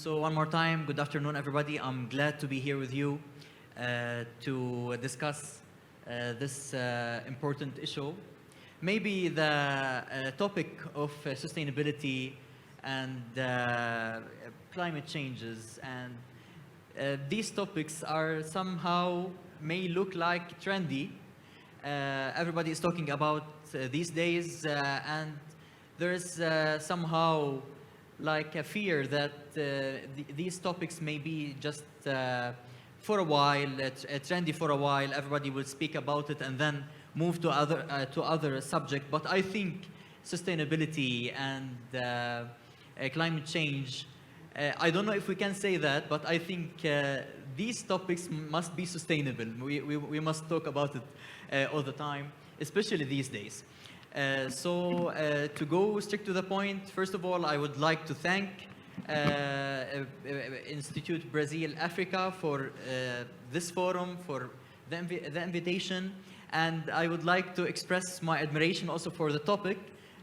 So one more time, good afternoon, everybody. I'm glad to be here with you to discuss this important issue. Maybe the topic of sustainability and climate changes and these topics are somehow may look like trendy. Everybody is talking about these days and there is somehow like a fear that these topics may be just for a while, trendy for a while. Everybody will speak about it and then move to other subject. But I think sustainability and climate change. I don't know if we can say that, but I think these topics must be sustainable. We must talk about it all the time, especially these days. To go straight to the point, first of all, I would like to thank Institute Brazil Africa for this forum, for the invitation, and I would like to express my admiration also for the topic.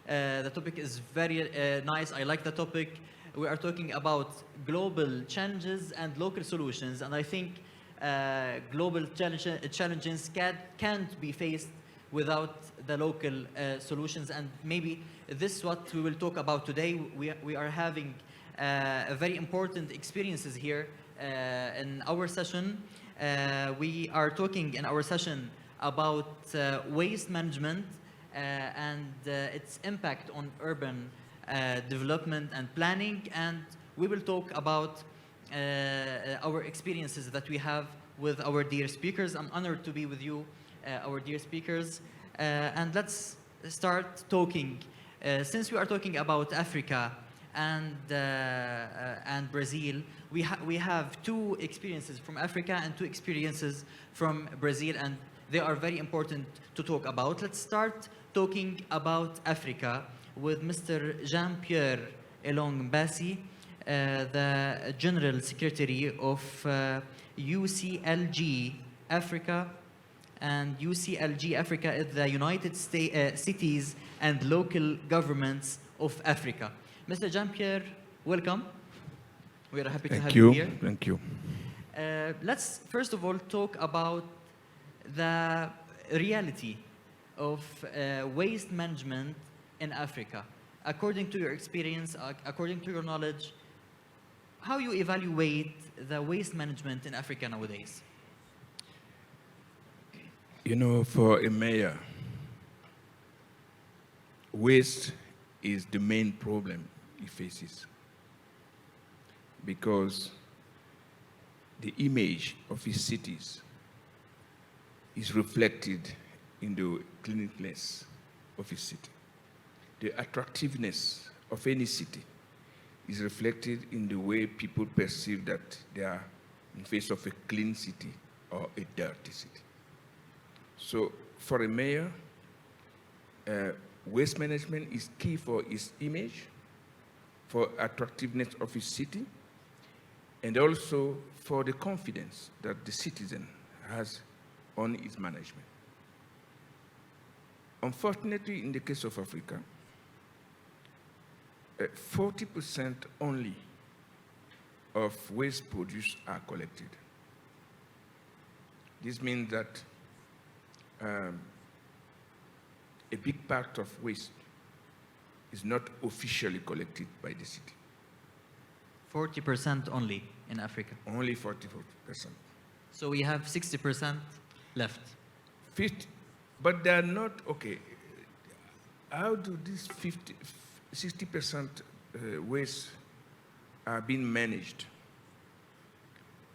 The topic is very nice. I like the topic. We are talking about global challenges and local solutions, and I think global challenges can't be faced without the local solutions, and maybe this is what we will talk about today. We are having very important experiences here in our session. We are talking in our session about waste management and its impact on urban development and planning, and we will talk about our experiences that we have with our dear speakers. I'm honored to be with you, our dear speakers, and let's start talking. Since we are talking about Africa and Brazil, we have two experiences from Africa and two experiences from Brazil, and they are very important to talk about. Let's start talking about Africa with Mr. Jean-Pierre Elong Bassi, the General Secretary of UCLG Africa. And UCLG Africa is the United States Cities and Local Governments of Africa. Mr. Jean-Pierre, welcome. We are happy to have you here. Thank you. Let's first of all talk about the reality of waste management in Africa. According to your experience, according to your knowledge, how you evaluate the waste management in Africa nowadays? You know, for a mayor, waste is the main problem he faces because the image of his cities is reflected in the cleanliness of his city. The attractiveness of any city is reflected in the way people perceive that they are in face of a clean city or a dirty city. So for a mayor, waste management is key for his image, for attractiveness of his city, and also for the confidence that the citizen has on its management. Unfortunately, in the case of Africa, 40% only of waste produced are collected. This means that a big part of waste is not officially collected by the city. 40% only in Africa. Only 40%. So we have 60% left. 50, but they are not, okay, how do these 60% waste are being managed?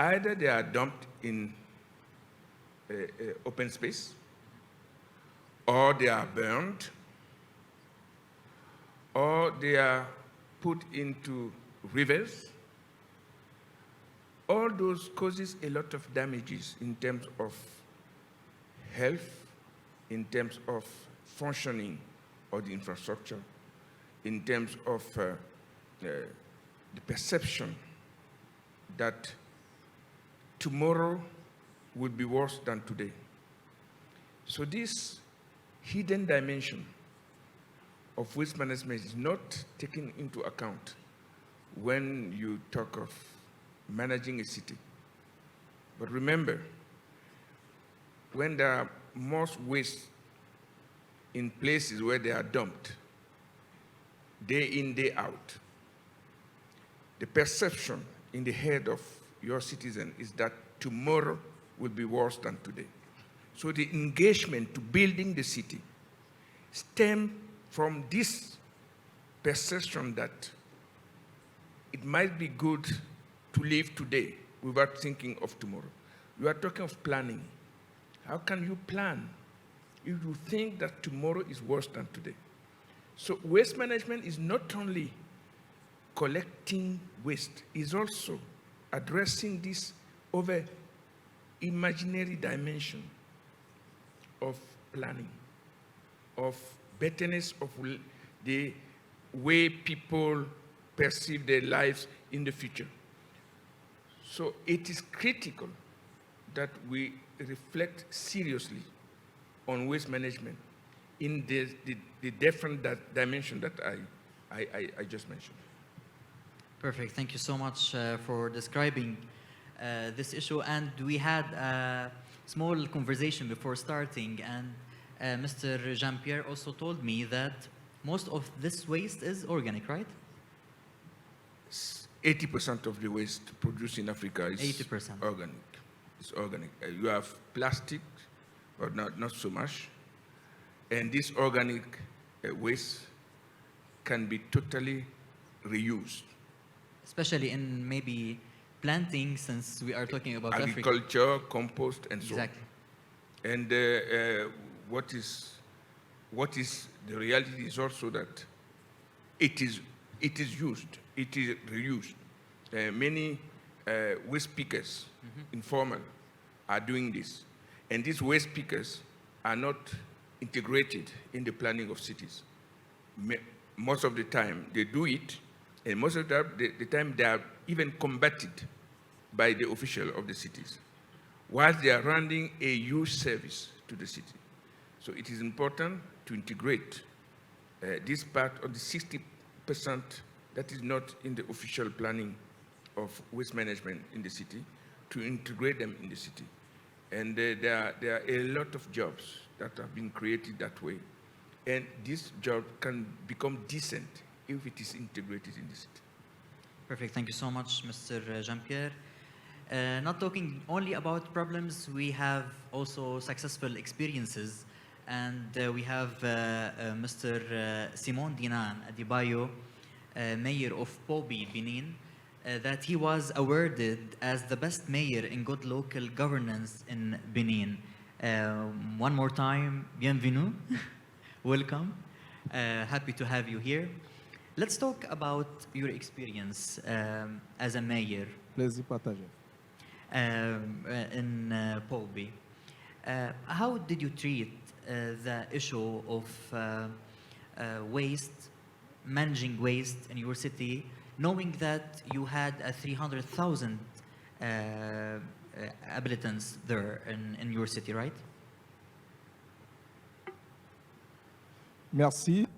Either they are dumped in open space, or they are burned, or they are put into rivers. All those causes a lot of damages in terms of health, in terms of functioning of the infrastructure, in terms of the perception that tomorrow will be worse than today. So this hidden dimension of waste management is not taken into account when you talk of managing a city. But remember, when there are most waste in places where they are dumped, day in, day out, the perception in the head of your citizen is that tomorrow will be worse than today. So the engagement to building the city stems from this perception that it might be good to live today without thinking of tomorrow. You are talking of planning. How can you plan if you think that tomorrow is worse than today? So waste management is not only collecting waste, it's also addressing this over imaginary dimension of planning, of betterness of the way people perceive their lives in the future. So it is critical that we reflect seriously on waste management in the different dimension that I just mentioned. Perfect. Thank you so much for describing this issue. And we had a small conversation before starting, and Mr. Jean-Pierre also told me that most of this waste is organic, right? 80% of the waste produced in Africa is 80%. organic. It's organic. You have plastic, but not so much. And this organic waste can be totally reused. Especially in maybe planting, since we are talking about agriculture, Africa. Compost, and so on. Exactly. And what is the reality is also that it is used, it is reused. Many waste pickers, informal, are doing this. And these waste pickers are not integrated in the planning of cities. Most of the time they do it, and most of the time they are even combated by the official of the cities, while they are running a huge service to the city. So it is important to integrate this part of the 60% that is not in the official planning of waste management in the city, to integrate them in the city. And there are a lot of jobs that have been created that way. And this job can become decent if it is integrated in the city. Perfect. Thank you so much, Mr. Jean-Pierre. Not talking only about problems, we have also successful experiences. And we have Mr. Simon Dinan Adebayo, Mayor of Pobi, Benin, that he was awarded as the best mayor in good local governance in Benin. One more time, bienvenue, welcome. Happy to have you here. Let's talk about your experience as a mayor. Plaisir partagé. In Pobi. How did you treat the issue of waste, managing waste in your city, knowing that you had 300,000 inhabitants there in your city, right? Merci.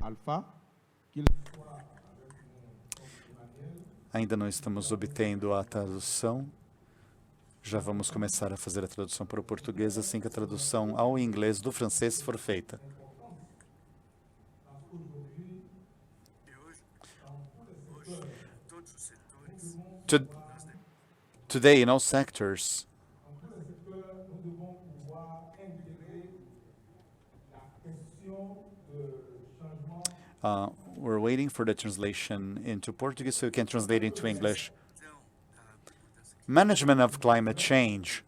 Alpha. Ainda não estamos obtendo a tradução. Já vamos começar a fazer a tradução para o português assim que a tradução ao inglês do francês for feita. Today, in all sectors, we're waiting for the translation into Portuguese so we can translate into English. Management of climate change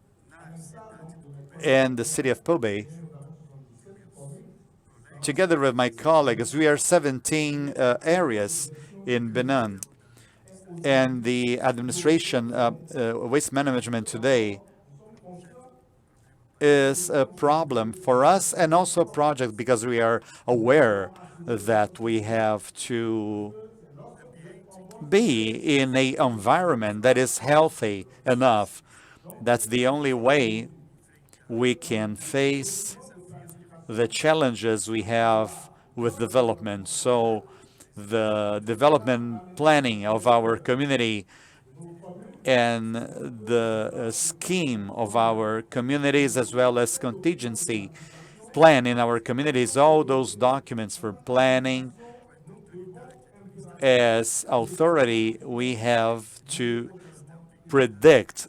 in the city of Pobe, together with my colleagues, we are 17 areas in Benin. And the administration, waste management today is a problem for us and also a project because we are aware that we have to be in an environment that is healthy enough. That's the only way we can face the challenges we have with development. So the development planning of our community and the scheme of our communities, as well as contingency plan in our communities, all those documents for planning. As authority, we have to predict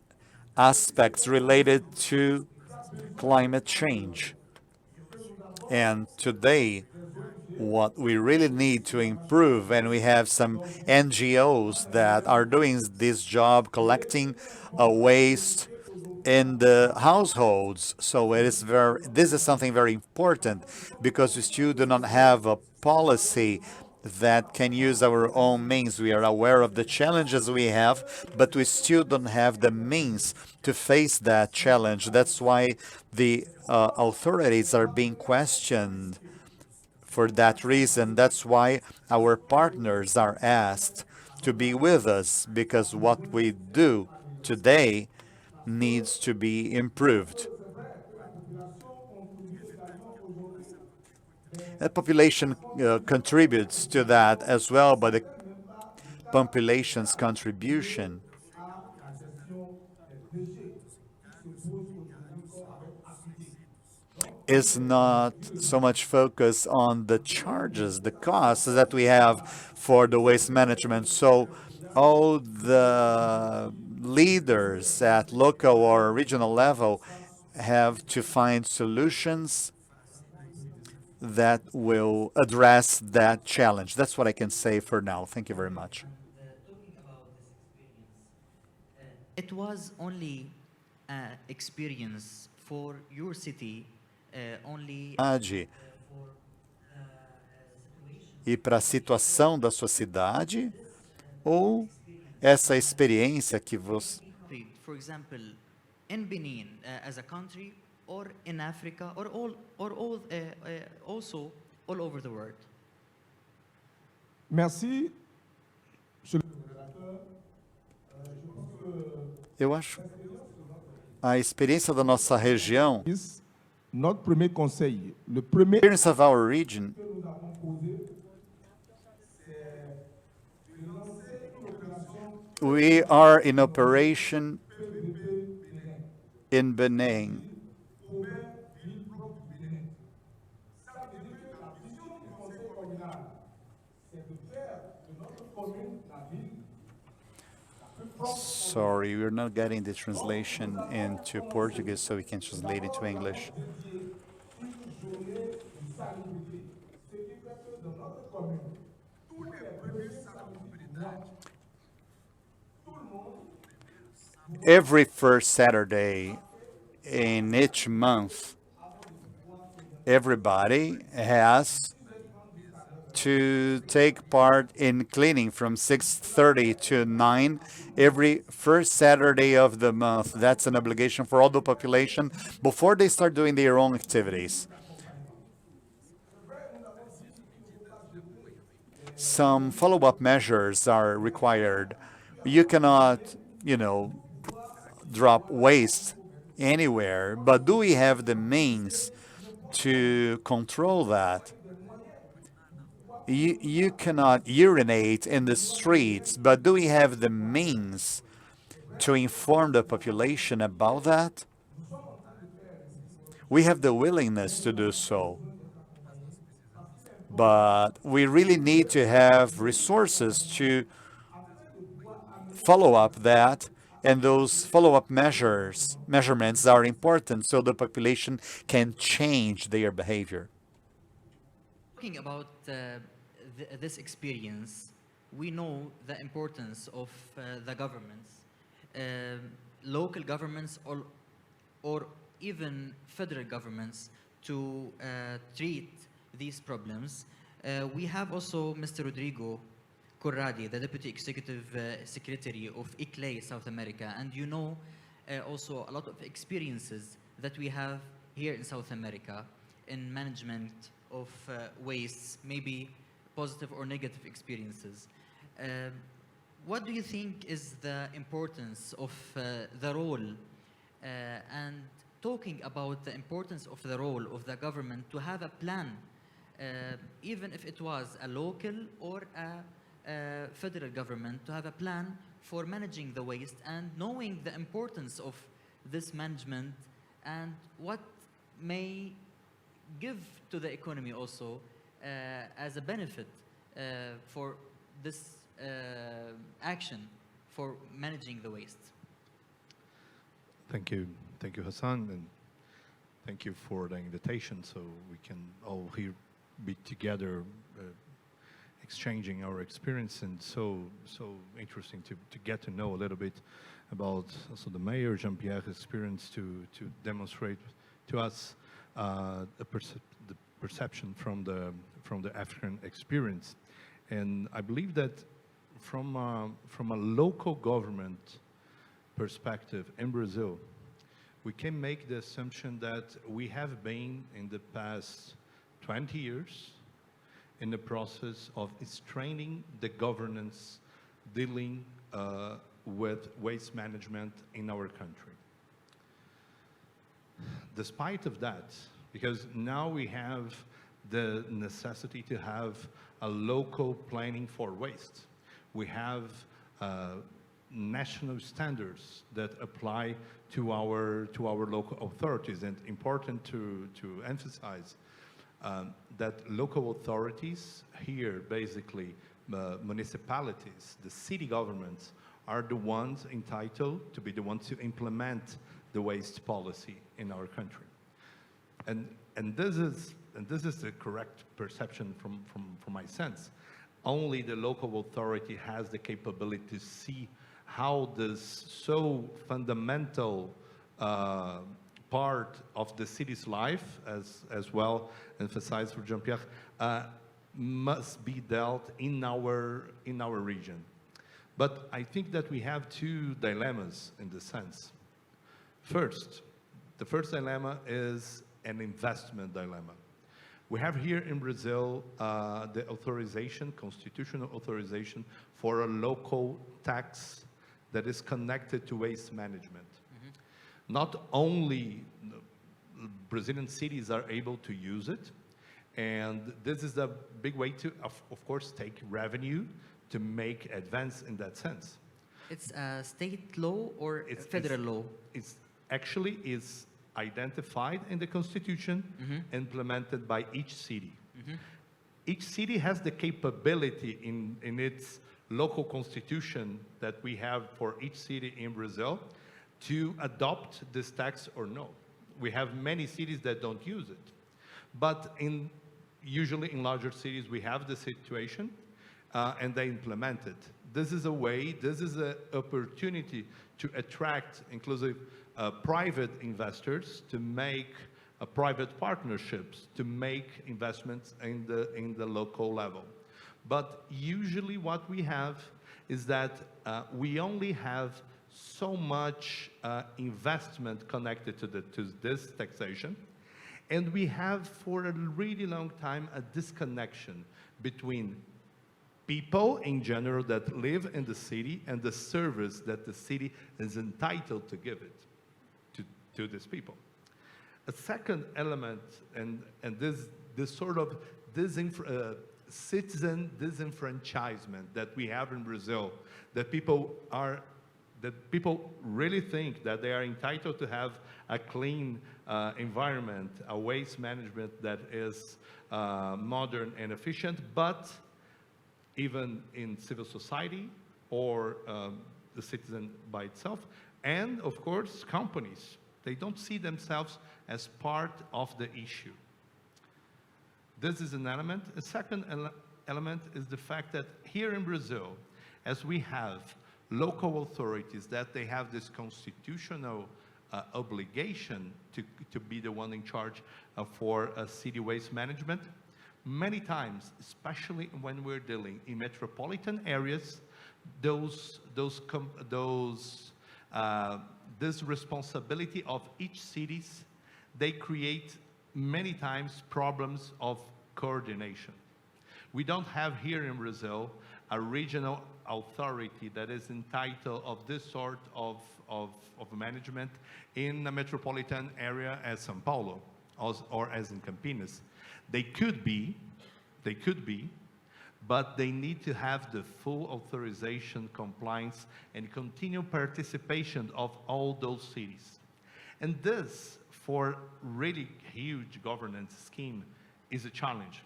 aspects related to climate change. And today, what we really need to improve, and we have some NGOs that are doing this job, collecting waste in the households. So this is something very important, because we still do not have a policy that can use our own means. We are aware of the challenges we have, but we still don't have the means to face that challenge. That's why the authorities are being questioned for that reason. That's why our partners are asked to be with us, because what we do today needs to be improved. The population contributes to that as well, but the population's contribution is not so much focused on the charges, the costs that we have for the waste management. So all the leaders at local or regional level have to find solutions that will address that challenge. That's what I can say for now. Thank you very much. Talking about this experience, it was only an experience for your city, only for E para a situação da sua cidade, ou essa experiência que você... For example, in Benin as a country, or in Africa, or also all over the world. Merci. Eu acho a experiência da nossa região, Notre premier conseil, le premier experience of our region, we are in operation in Benin. Sorry, we're not getting the translation into Portuguese, so we can translate it to English. Every first Saturday in each month, everybody has to take part in cleaning from 6:30 to 9 every first Saturday of the month. That's an obligation for all the population before they start doing their own activities. Some follow-up measures are required. You cannot, drop waste anywhere, but do we have the means to control that? You cannot urinate in the streets, but do we have the means to inform the population about that? We have the willingness to do so, but we really need to have resources to follow up that, and those follow-up measurements are important so the population can change their behavior. Talking about this experience, we know the importance of the governments, local governments, or even federal governments to treat these problems. We have also Mr. Rodrigo Corradi, the Deputy Executive Secretary of ICLEI South America, and also a lot of experiences that we have here in South America in management of wastes, maybe positive or negative experiences. What do you think is the importance of the role and talking about the importance of the role of the government to have a plan, even if it was a local or a federal government, to have a plan for managing the waste and knowing the importance of this management and what may give to the economy also as a benefit for this action for managing the waste. Thank you, Hassan, and thank you for the invitation so we can all here be together exchanging our experience, and so interesting to get to know a little bit about also the Mayor Jean-Pierre's experience to demonstrate to us the perception from the African experience. And I believe that from a local government perspective in Brazil, we can make the assumption that we have been in the past 20 years in the process of straining the governance dealing with waste management in our country. Despite of that, because now we have the necessity to have a local planning for waste. We have national standards that apply to our local authorities, and important to emphasize that local authorities here, basically municipalities, the city governments, are the ones entitled to be the ones to implement the waste policy in our country. And this is the correct perception from my sense. Only the local authority has the capability to see how this so fundamental part of the city's life, as well emphasized for Jean-Pierre, must be dealt in our region. But I think that we have two dilemmas in this sense. First, the first dilemma is an investment dilemma. We have here in Brazil the authorization, constitutional authorization for a local tax that is connected to waste management. Mm-hmm. Not only Brazilian cities are able to use it, and this is a big way to, of course, take revenue to make advance in that sense. It's a state law or It's federal law? It's actually is identified in the constitution, implemented by each city. Each city has the capability in its local constitution that we have for each city in Brazil to adopt this tax or no. We have many cities that don't use it. But usually in larger cities, we have the situation and they implement it. This is a way, this is an opportunity to attract inclusive private investors, to make private partnerships, to make investments in the local level. But usually what we have is that we only have so much investment connected to this taxation, and we have for a really long time a disconnection between people in general that live in the city and the service that the city is entitled to give it to these people. A second element, and this sort of citizen disenfranchisement that we have in Brazil, that people really think that they are entitled to have a clean environment, a waste management that is modern and efficient, but even in civil society or the citizen by itself, and of course companies. They don't see themselves as part of the issue. This is an element. A second element is the fact that here in Brazil, as we have local authorities that they have this constitutional obligation to be the one in charge for city waste management, many times, especially when we're dealing in metropolitan areas, this responsibility of each cities, they create many times problems of coordination. We don't have here in Brazil a regional authority that is entitled of this sort of management in a metropolitan area as São Paulo or as in Campinas. They could be, but they need to have the full authorization, compliance, and continued participation of all those cities. And this, for really huge governance scheme, is a challenge.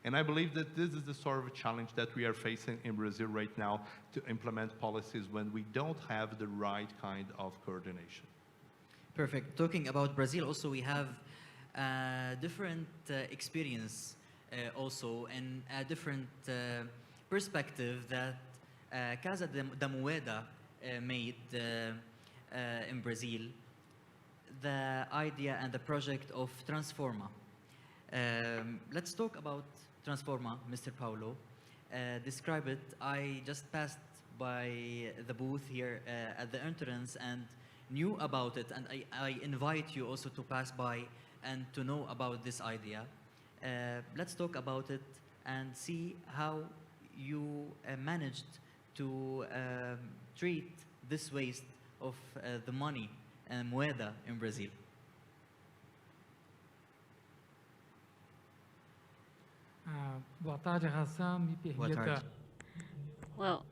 And I believe that this is the sort of challenge that we are facing in Brazil right now to implement policies when we don't have the right kind of coordination. Perfect. Talking about Brazil, also we have different experience also and a different perspective that Casa da Moeda made in Brazil, the idea and the project of Transforma. Let's talk about Transforma, Mr. Paulo. Describe it. I just passed by the booth here at the entrance and knew about it, and I invite you also to pass by and to know about this idea. Let's talk about it and see how you managed to treat this waste of the money and moeda in Brazil. Boa tarde, Hassam. Me Boa permita. tarde. Well,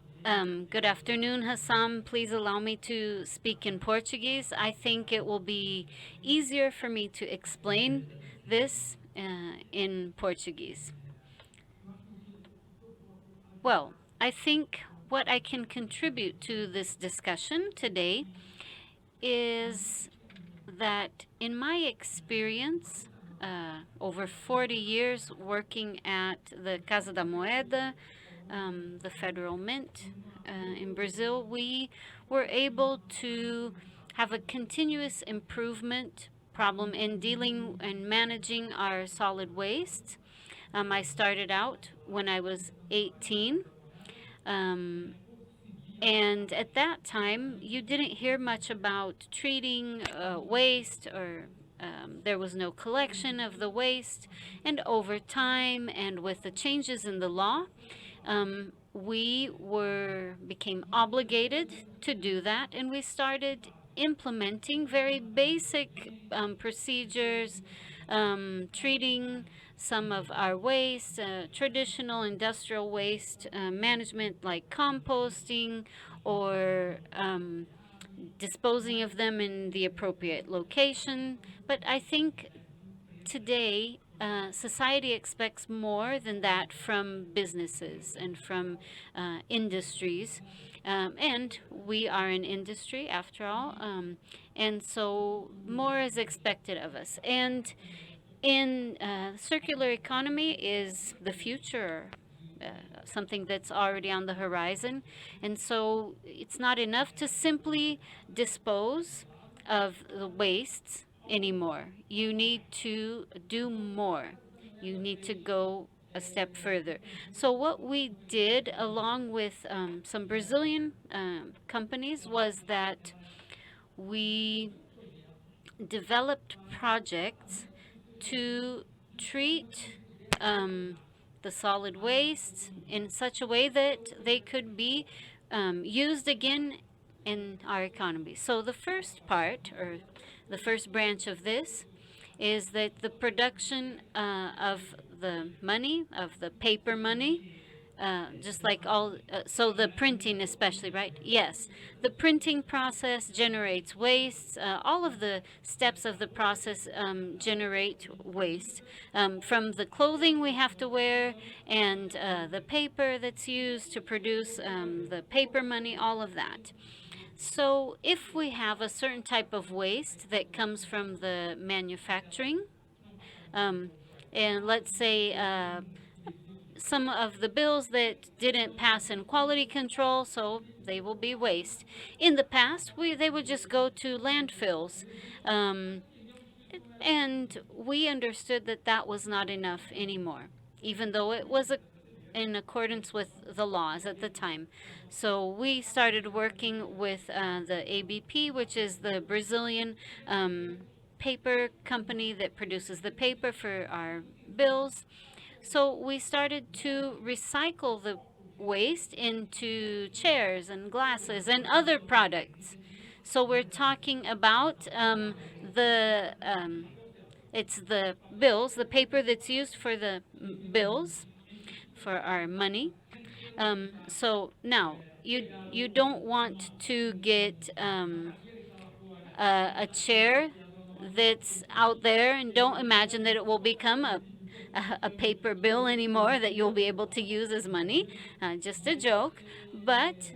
good afternoon, Hassam. Please allow me to speak in Portuguese. I think it will be easier for me to explain this in Portuguese. Well, I think what I can contribute to this discussion today is that in my experience, over 40 years working at the Casa da Moeda, the federal mint in Brazil, we were able to have a continuous improvement problem in dealing and managing our solid waste. I started out when I was 18. And at that time, you didn't hear much about treating waste, or there was no collection of the waste. And over time, and with the changes in the law, we became obligated to do that, and we started implementing very basic procedures, treating some of our waste, traditional industrial waste management like composting or disposing of them in the appropriate location. But I think today society expects more than that from businesses and from industries. And we are an industry after all. And so more is expected of us. And in circular economy is the future, something that's already on the horizon. And so it's not enough to simply dispose of the wastes anymore. You need to do more. You need to go a step further. So what we did along with some Brazilian companies was that we developed projects to treat the solid waste in such a way that they could be used again in our economy. So the first part, or the first branch of this, is that the production of the money, of the paper money, just like all, so the printing especially, right? Yes, the printing process generates waste. All of the steps of the process generate waste. From the clothing we have to wear and the paper that's used to produce the paper money, all of that. So if we have a certain type of waste that comes from the manufacturing, and let's say some of the bills that didn't pass in quality control, so they will be waste. In the past, they would just go to landfills. And we understood that that was not enough anymore, even though it was in accordance with the laws at the time. So we started working with the ABP, which is the Brazilian paper company that produces the paper for our bills. So we started to recycle the waste into chairs and glasses and other products. So we're talking about it's the bills, the paper that's used for the bills, for our money. So now you don't want to get a chair that's out there, and don't imagine that it will become a paper bill anymore that you'll be able to use as money. Just a joke, but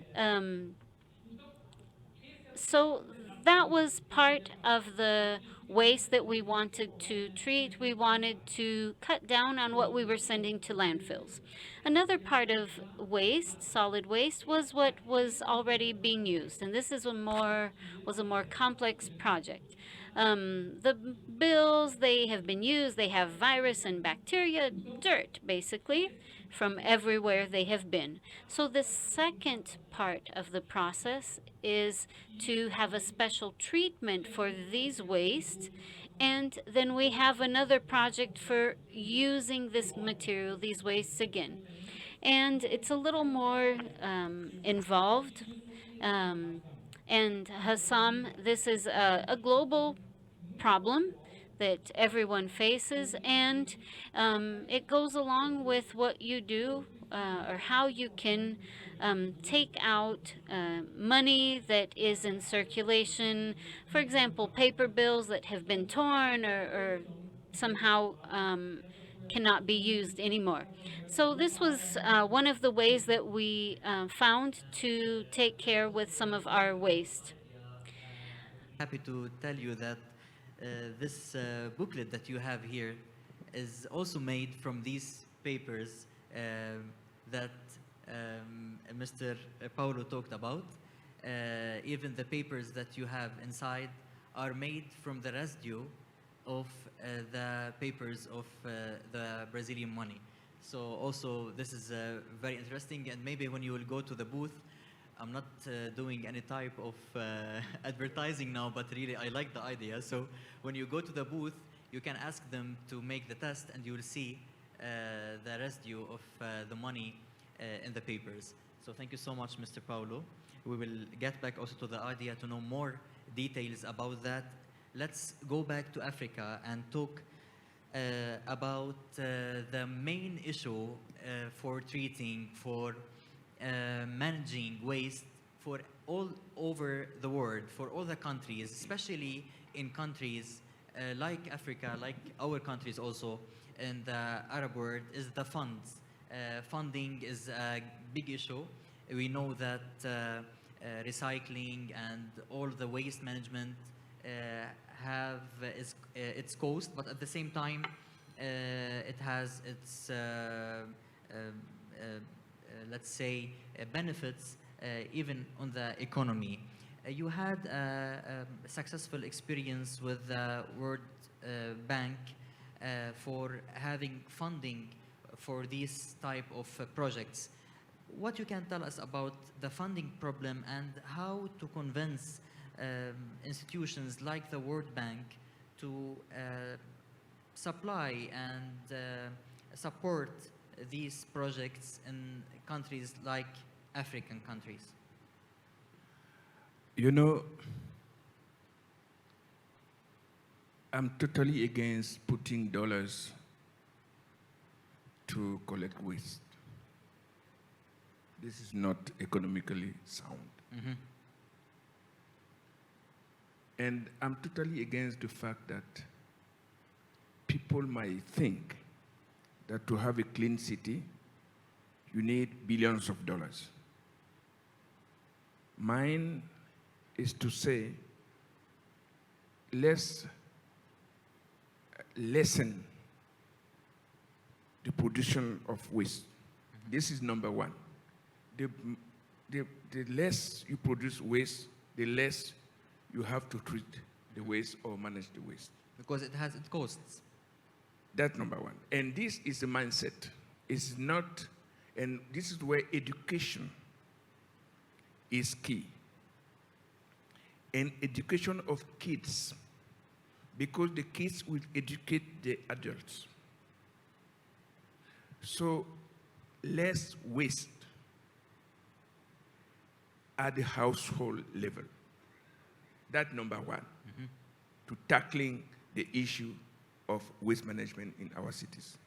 so that was part of the waste that we wanted to treat. We wanted to cut down on what we were sending to landfills. Another part of waste, solid waste, was what was already being used, and this is was a more complex project. The bills, they have been used, they have virus and bacteria, dirt basically, from everywhere they have been. So the second part of the process is to have a special treatment for these wastes, and then we have another project for using this material, these wastes again. And it's a little more involved. And Hassam, this is a global problem that everyone faces, and it goes along with what you do or how you can take out money that is in circulation. For example, paper bills that have been torn or somehow cannot be used anymore. So this was one of the ways that we found to take care with some of our waste. Happy to tell you that this booklet that you have here is also made from these papers that Mr. Paulo talked about. Even the papers that you have inside are made from the residue of the papers of the Brazilian money. So also this is very interesting, and maybe when you will go to the booth, I'm not doing any type of advertising now, but really I like the idea. So when you go to the booth, you can ask them to make the test, and you will see the residue of the money in the papers. So thank you so much, Mr. Paulo. We will get back also to the idea to know more details about that. Let's go back to Africa and talk about the main issue for treating, for managing waste for all over the world, for all the countries, especially in countries like Africa, like our countries also in the Arab world, is the funds. Funding is a big issue. We know that recycling and all the waste management have its cost, but at the same time it has its let's say benefits even on the economy. You had a successful experience with the World Bank for having funding for these type of projects. What you can tell us about the funding problem and how to convince institutions like the World Bank to supply and support these projects in countries like African countries? You know, I'm totally against putting dollars to collect waste. This is not economically sound. Mm-hmm. And I'm totally against the fact that people might think that to have a clean city, you need billions of dollars. Mine is to say, let's lessen the production of waste. Mm-hmm. This is number one. The less you produce waste, the less you have to treat the waste or manage the waste. Because it has its costs. That's number one. And this is a mindset. It's not, and this is where education is key. And education of kids, because the kids will educate the adults. So less waste at the household level. That's number one, to tackling the issue of waste management in our cities.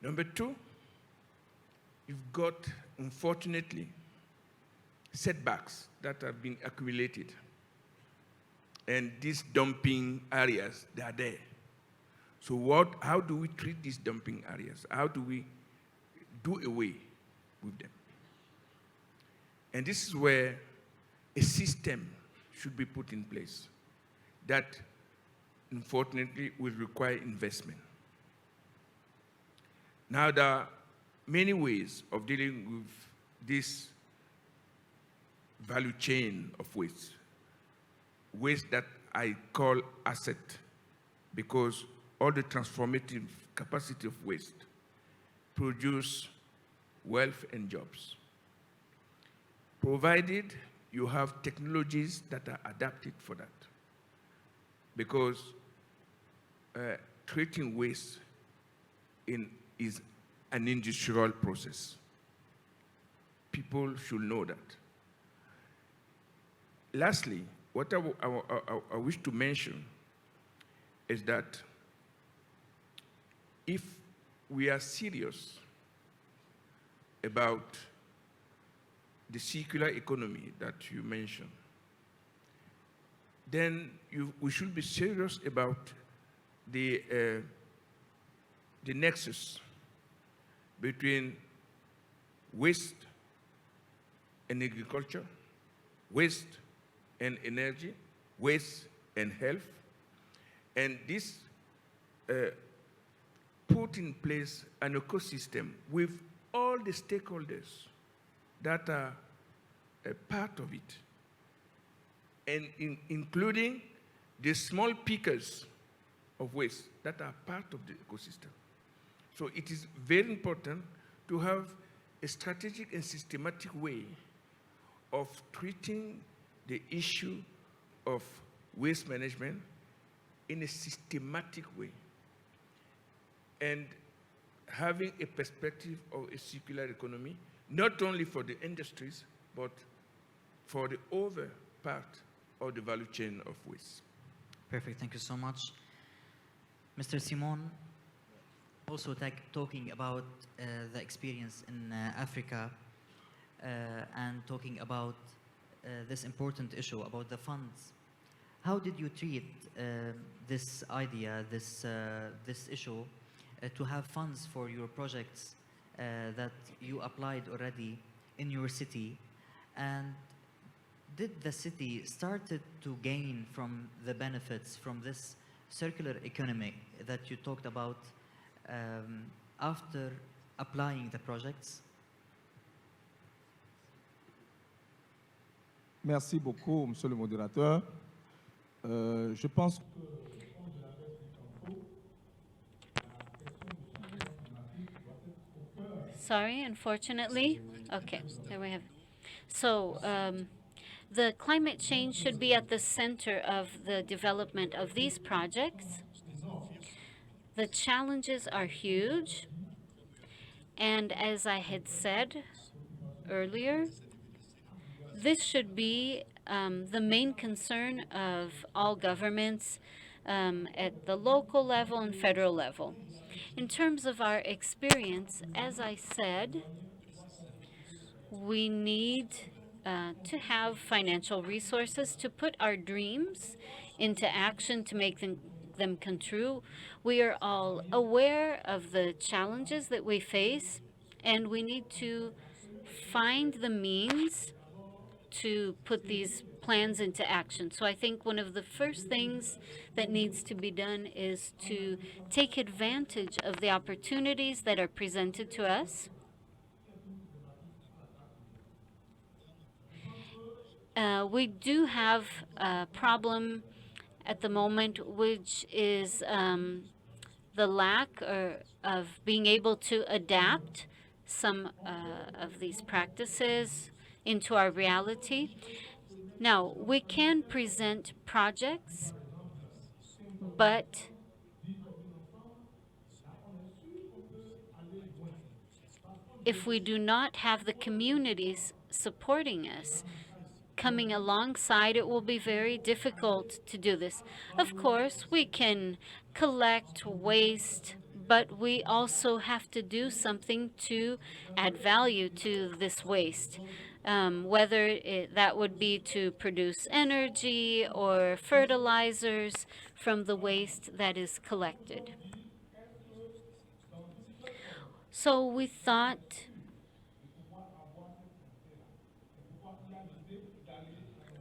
Number two, you've got, unfortunately, setbacks that have been accumulated. And these dumping areas, they are there. So how do we treat these dumping areas? How do we do away with them? And this is where a system should be put in place that, unfortunately, will require investment. Now, there are many ways of dealing with this value chain of waste. Waste that I call asset, because all the transformative capacity of waste produce wealth and jobs, provided you have technologies that are adapted for that. Because treating waste is an industrial process. People should know that. Lastly, what I wish to mention is that if we are serious about the circular economy that you mentioned, then we should be serious about the nexus between waste and agriculture, waste and energy, waste and health, and this put in place an ecosystem with all the stakeholders that are a part of it, and including the small pickers of waste that are part of the ecosystem. So it is very important to have a strategic and systematic way of treating the issue of waste management in a systematic way, and having a perspective of a circular economy, not only for the industries, but for the other part of the value chain of waste. Perfect, thank you so much. Mr. Simon, also talking about the experience in Africa and talking about this important issue about the funds. How did you treat this idea, this issue, to have funds for your projects that you applied already in your city? And did the city started to gain from the benefits from this circular economy that you talked about after applying the projects? Merci beaucoup, Monsieur le modérateur. Je pense Sorry, unfortunately. Okay, there we have. So, the climate change should be at the center of the development of these projects. The challenges are huge, and as I had said earlier, this should be the main concern of all governments at the local level and federal level. In terms of our experience, as I said, we need to have financial resources to put our dreams into action to make them come true. We are all aware of the challenges that we face, and we need to find the means to put these plans into action. So I think one of the first things that needs to be done is to take advantage of the opportunities that are presented to us. We do have a problem at the moment, which is the lack of being able to adapt some of these practices into our reality. Now, we can present projects, but if we do not have the communities supporting us, coming alongside, it will be very difficult to do this. Of course, we can collect waste, but we also have to do something to add value to this waste. That would be to produce energy or fertilizers from the waste that is collected. So we thought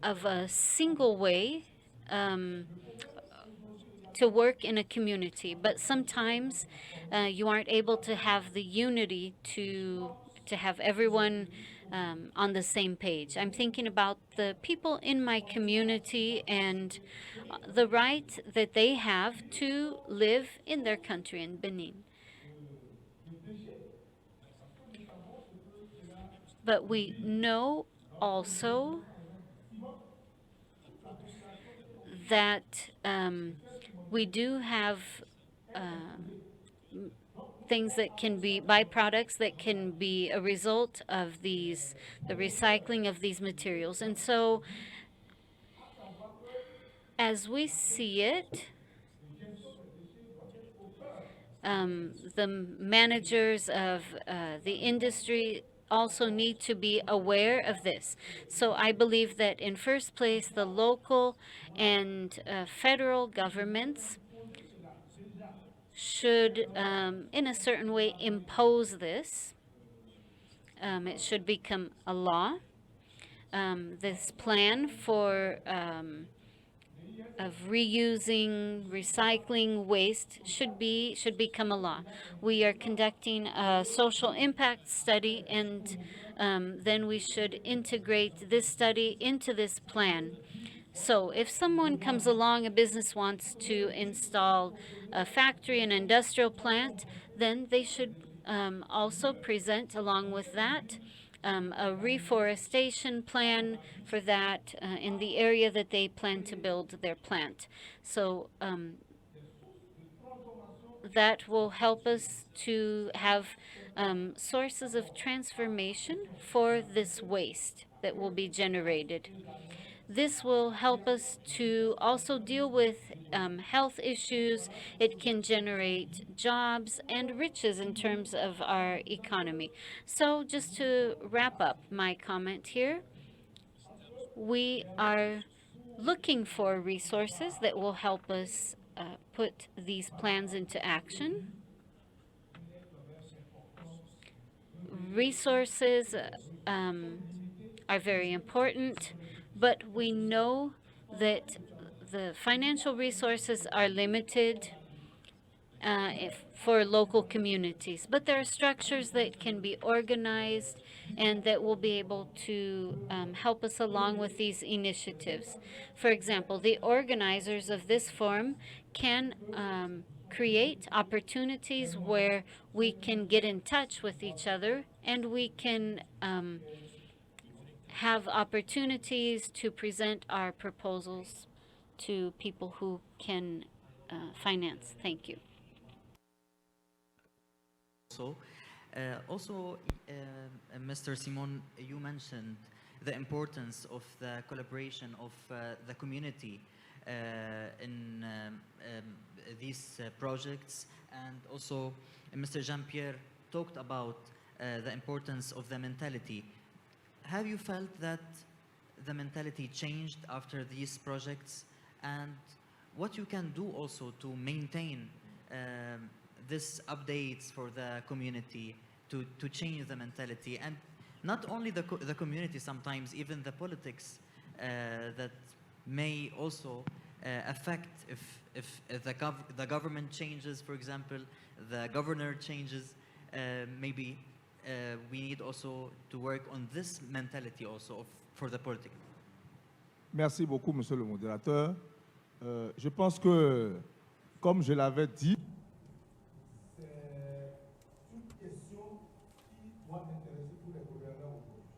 of a single way to work in a community, but sometimes you aren't able to have the unity to have everyone on the same page. I'm thinking about the people in my community and the right that they have to live in their country, in Benin. But we know also that we do have things that can be byproducts that can be a result of the recycling of these materials. And so, as we see it, the managers of the industry also need to be aware of this. So I believe that in first place, the local and federal governments should, in a certain way, impose this. It should become a law. This plan of reusing, recycling waste should become a law. We are conducting a social impact study, and then we should integrate this study into this plan. So if someone comes along, a business wants to install a factory, an industrial plant, then they should also present along with that a reforestation plan for that in the area that they plan to build their plant. So that will help us to have sources of transformation for this waste that will be generated. This will help us to also deal with health issues. It can generate jobs and riches in terms of our economy. So just to wrap up my comment here, we are looking for resources that will help us put these plans into action. Resources are very important, but we know that the financial resources are limited for local communities. But there are structures that can be organized and that will be able to help us along with these initiatives. For example, the organizers of this forum can create opportunities where we can get in touch with each other, and we can have opportunities to present our proposals to people who can finance. Thank you. Mr. Simon, you mentioned the importance of the collaboration of the community in these projects, and also Mr. Jean-Pierre talked about the importance of the mentality. Have you felt that the mentality changed after these projects, and what you can do also to maintain this updates for the community to change the mentality, and not only the community, sometimes even the politics that may also affect if the government changes, for example, the governor changes, maybe we need also to work on this mentality also for the politics. Merci beaucoup, Monsieur le modérateur. Je pense que, comme je l'avais dit, c'est une question qui doit intéresser tous les gouverneurs aujourd'hui.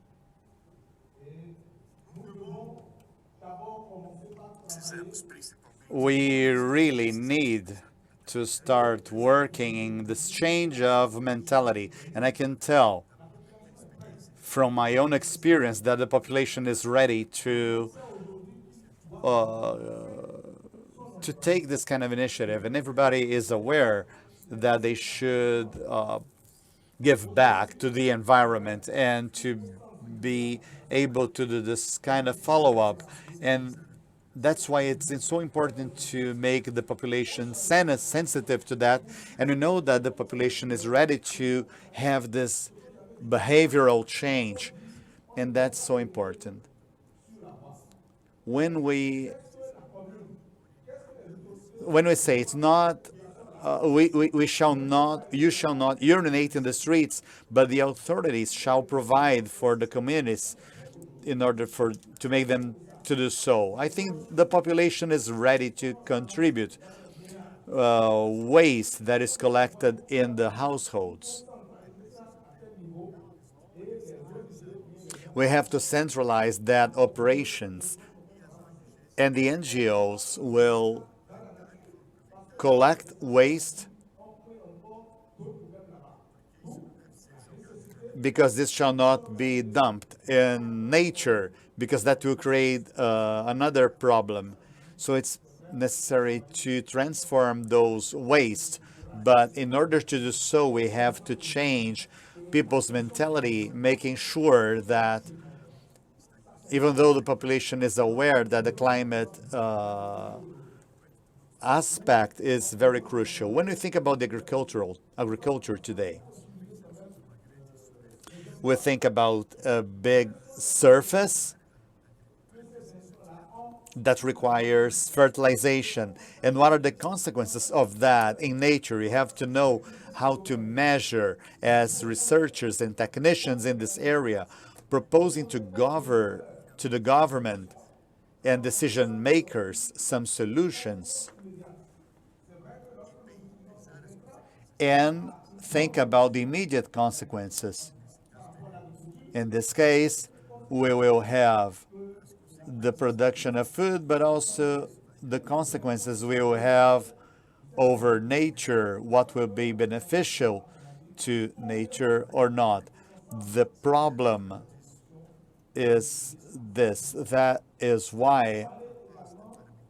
Et nous devons d'abord commencer par travailler. We really need to start working in this change of mentality. And I can tell from my own experience that the population is ready to take this kind of initiative, and everybody is aware that they should give back to the environment and to be able to do this kind of follow-up. And that's why it's so important to make the population sensitive to that. And we know that the population is ready to have this behavioral change. And that's so important. When we say it's not, you shall not urinate in the streets, but the authorities shall provide for the communities in order to make them to do so. I think the population is ready to contribute waste that is collected in the households. We have to centralize that operations, and the NGOs will collect waste because this shall not be dumped in nature, because that will create another problem. So it's necessary to transform those waste. But in order to do so, we have to change people's mentality, making sure that even though the population is aware that the climate aspect is very crucial. When we think about the agriculture today, we think about a big surface that requires fertilization. And what are the consequences of that in nature? You have to know how to measure, as researchers and technicians in this area, proposing to the government and decision makers some solutions, and think about the immediate consequences. In this case, we will have the production of food, but also the consequences we will have over nature, what will be beneficial to nature or not. The problem is this. That is why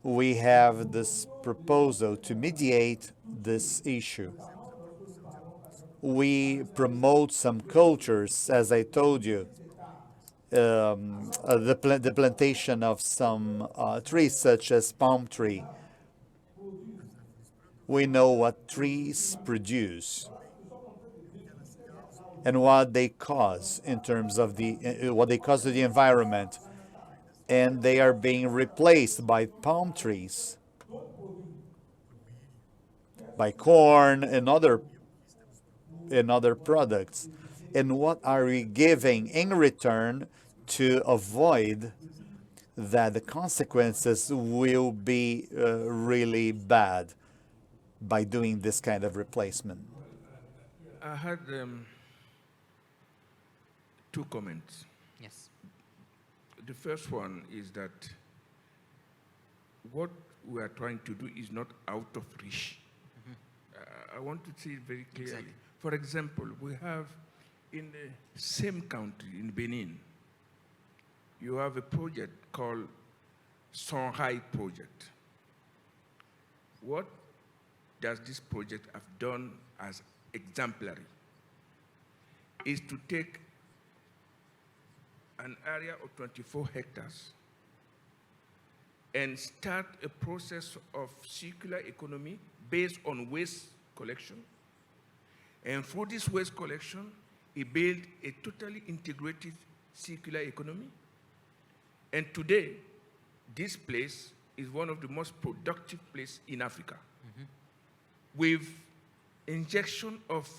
we have this proposal to mediate this issue. We promote some cultures, as I told you, the plantation of some trees, such as palm tree. We know what trees produce and what they cause in terms of what they cause to the environment, and they are being replaced by palm trees, by corn and other products. And what are we giving in return to avoid that the consequences will be really bad by doing this kind of replacement? I had two comments. Yes. The first one is that what we are trying to do is not out of reach. I want to say it very clearly. Exactly. For example, we have in the same country, in Benin, you have a project called Songhai Project. What does this project have done as exemplary is to take an area of 24 hectares and start a process of circular economy based on waste collection. And for this waste collection, he built a totally integrated circular economy. And today, this place is one of the most productive places in Africa, with injection of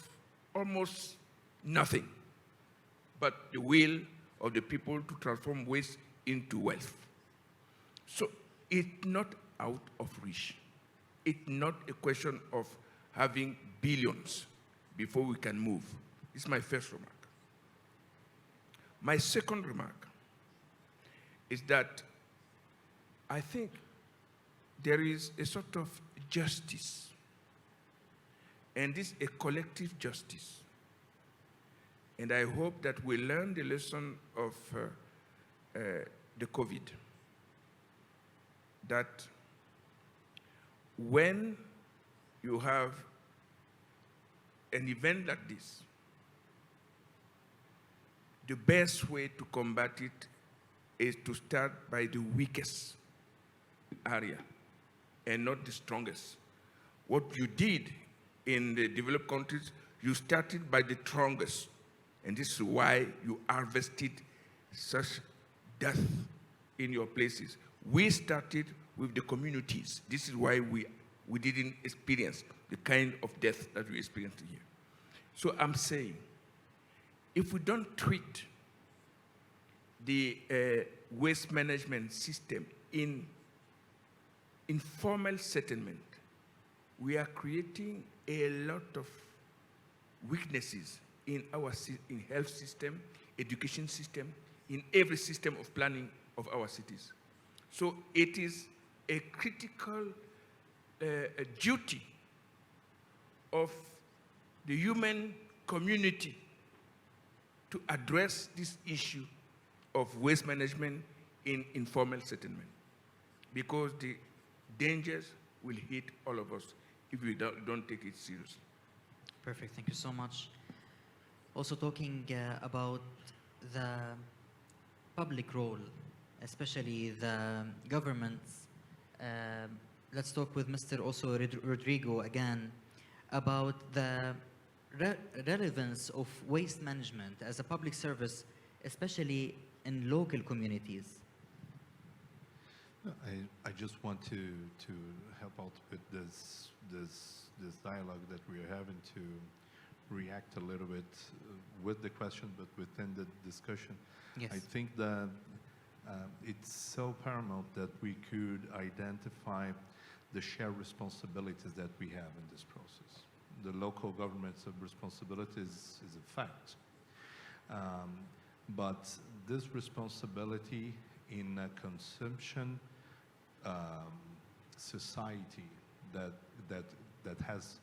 almost nothing but the will of the people to transform waste into wealth. So it's not out of reach. It's not a question of having billions before we can move. It's my first remark. My second remark is that I think there is a sort of justice, and this is a collective justice. And I hope that we learn the lesson of the COVID, that when you have an event like this, the best way to combat it is to start by the weakest area and not the strongest. What you did in the developed countries, you started by the strongest. And this is why you harvested such death in your places. We started with the communities. This is why we didn't experience the kind of death that we experienced here. So I'm saying, if we don't treat the waste management system in informal settlement, we are creating a lot of weaknesses in our in health system, education system, in every system of planning of our cities. So it is a critical duty of the human community to address this issue of waste management in informal settlement, because the dangers will hit all of us if we don't take it seriously. Perfect, thank you so much. Also talking about the public role, especially the governments. Let's talk with Mr. also Rodrigo again about the relevance of waste management as a public service, especially in local communities. I just want to help out with this dialogue that we are having, to react a little bit with the question, but within the discussion. Yes. I think that it's so paramount that we could identify the shared responsibilities that we have in this process. The local government's responsibilities is a fact. But this responsibility in a consumption society that has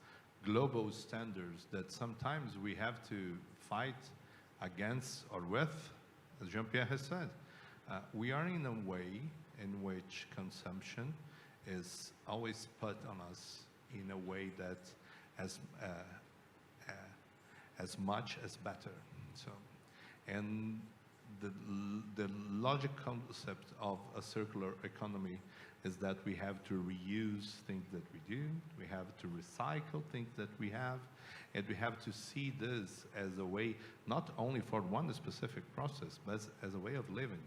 global standards that sometimes we have to fight against or with, as Jean-Pierre has said. We are in a way in which consumption is always put on us in a way that as much as better. So, and the logic concept of a circular economy is that we have to reuse things that we do, we have to recycle things that we have, and we have to see this as a way, not only for one specific process, but as a way of living.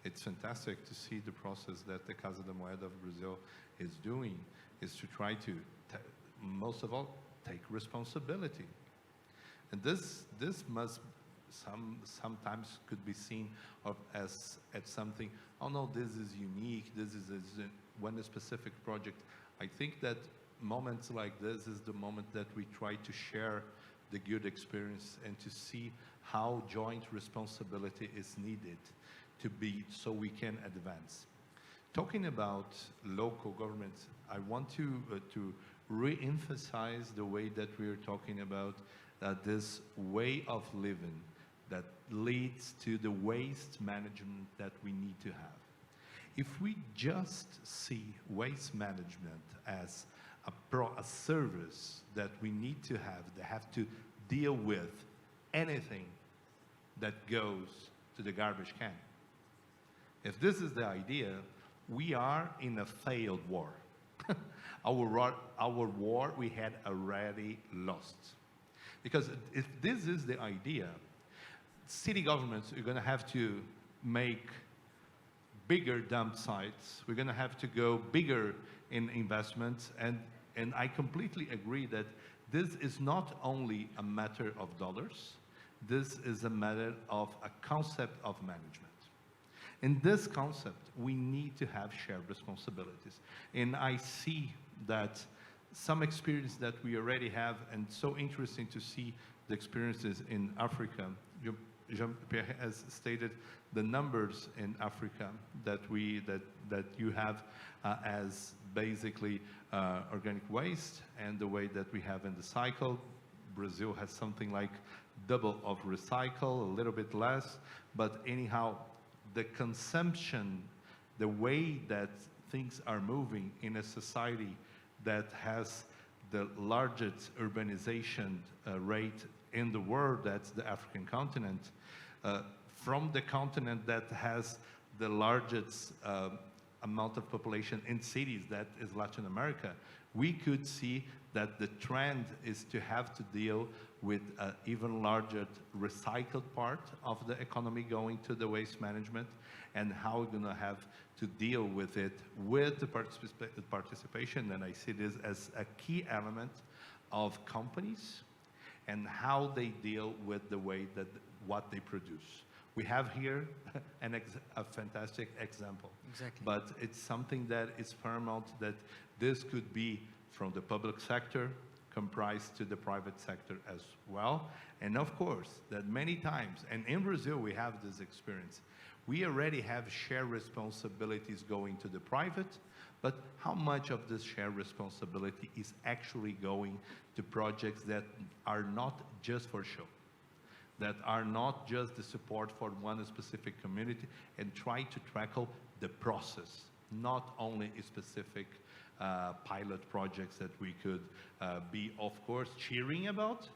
It's fantastic to see the process that the Casa da Moeda of Brazil is doing, is to try to, most of all, take responsibility. And this must sometimes could be seen as something, oh no, this is unique, this is one specific project. I think that moments like this is the moment that we try to share the good experience and to see how joint responsibility is needed to be, so we can advance. Talking about local governments, I want to re-emphasize the way that we are talking about this way of living that leads to the waste management that we need to have. If we just see waste management as a service that we need to have to deal with anything that goes to the garbage can. If this is the idea, we are in a failed war. Our war we had already lost. Because if this is the idea, city governments are going to have to make bigger dump sites. We're going to have to go bigger in investments. And I completely agree that this is not only a matter of dollars. This is a matter of a concept of management. In this concept, we need to have shared responsibilities. And I see that some experience that we already have, and so interesting to see the experiences in Africa. Jean-Pierre has stated the numbers in Africa that you have as basically organic waste, and the way that we have in the cycle. Brazil has something like double of recycle, a little bit less, but anyhow, the consumption, the way that things are moving in a society that has the largest urbanization rate in the world, that's the African continent, from the continent that has the largest amount of population in cities, that is Latin America, we could see that the trend is to have to deal with an even larger recycled part of the economy going to the waste management, and how we're going to have to deal with it with the participation. And I see this as a key element of companies and how they deal with the way that what they produce. We have here a fantastic example. Exactly. But it's something that is paramount, that this could be from the public sector comprised to the private sector as well. And of course, that many times, and in Brazil we have this experience, we already have shared responsibilities going to the private, but how much of this shared responsibility is actually going to projects that are not just for show, that are not just the support for one specific community, and try to tackle the process, not only a specific pilot projects that we could be, of course, cheering about,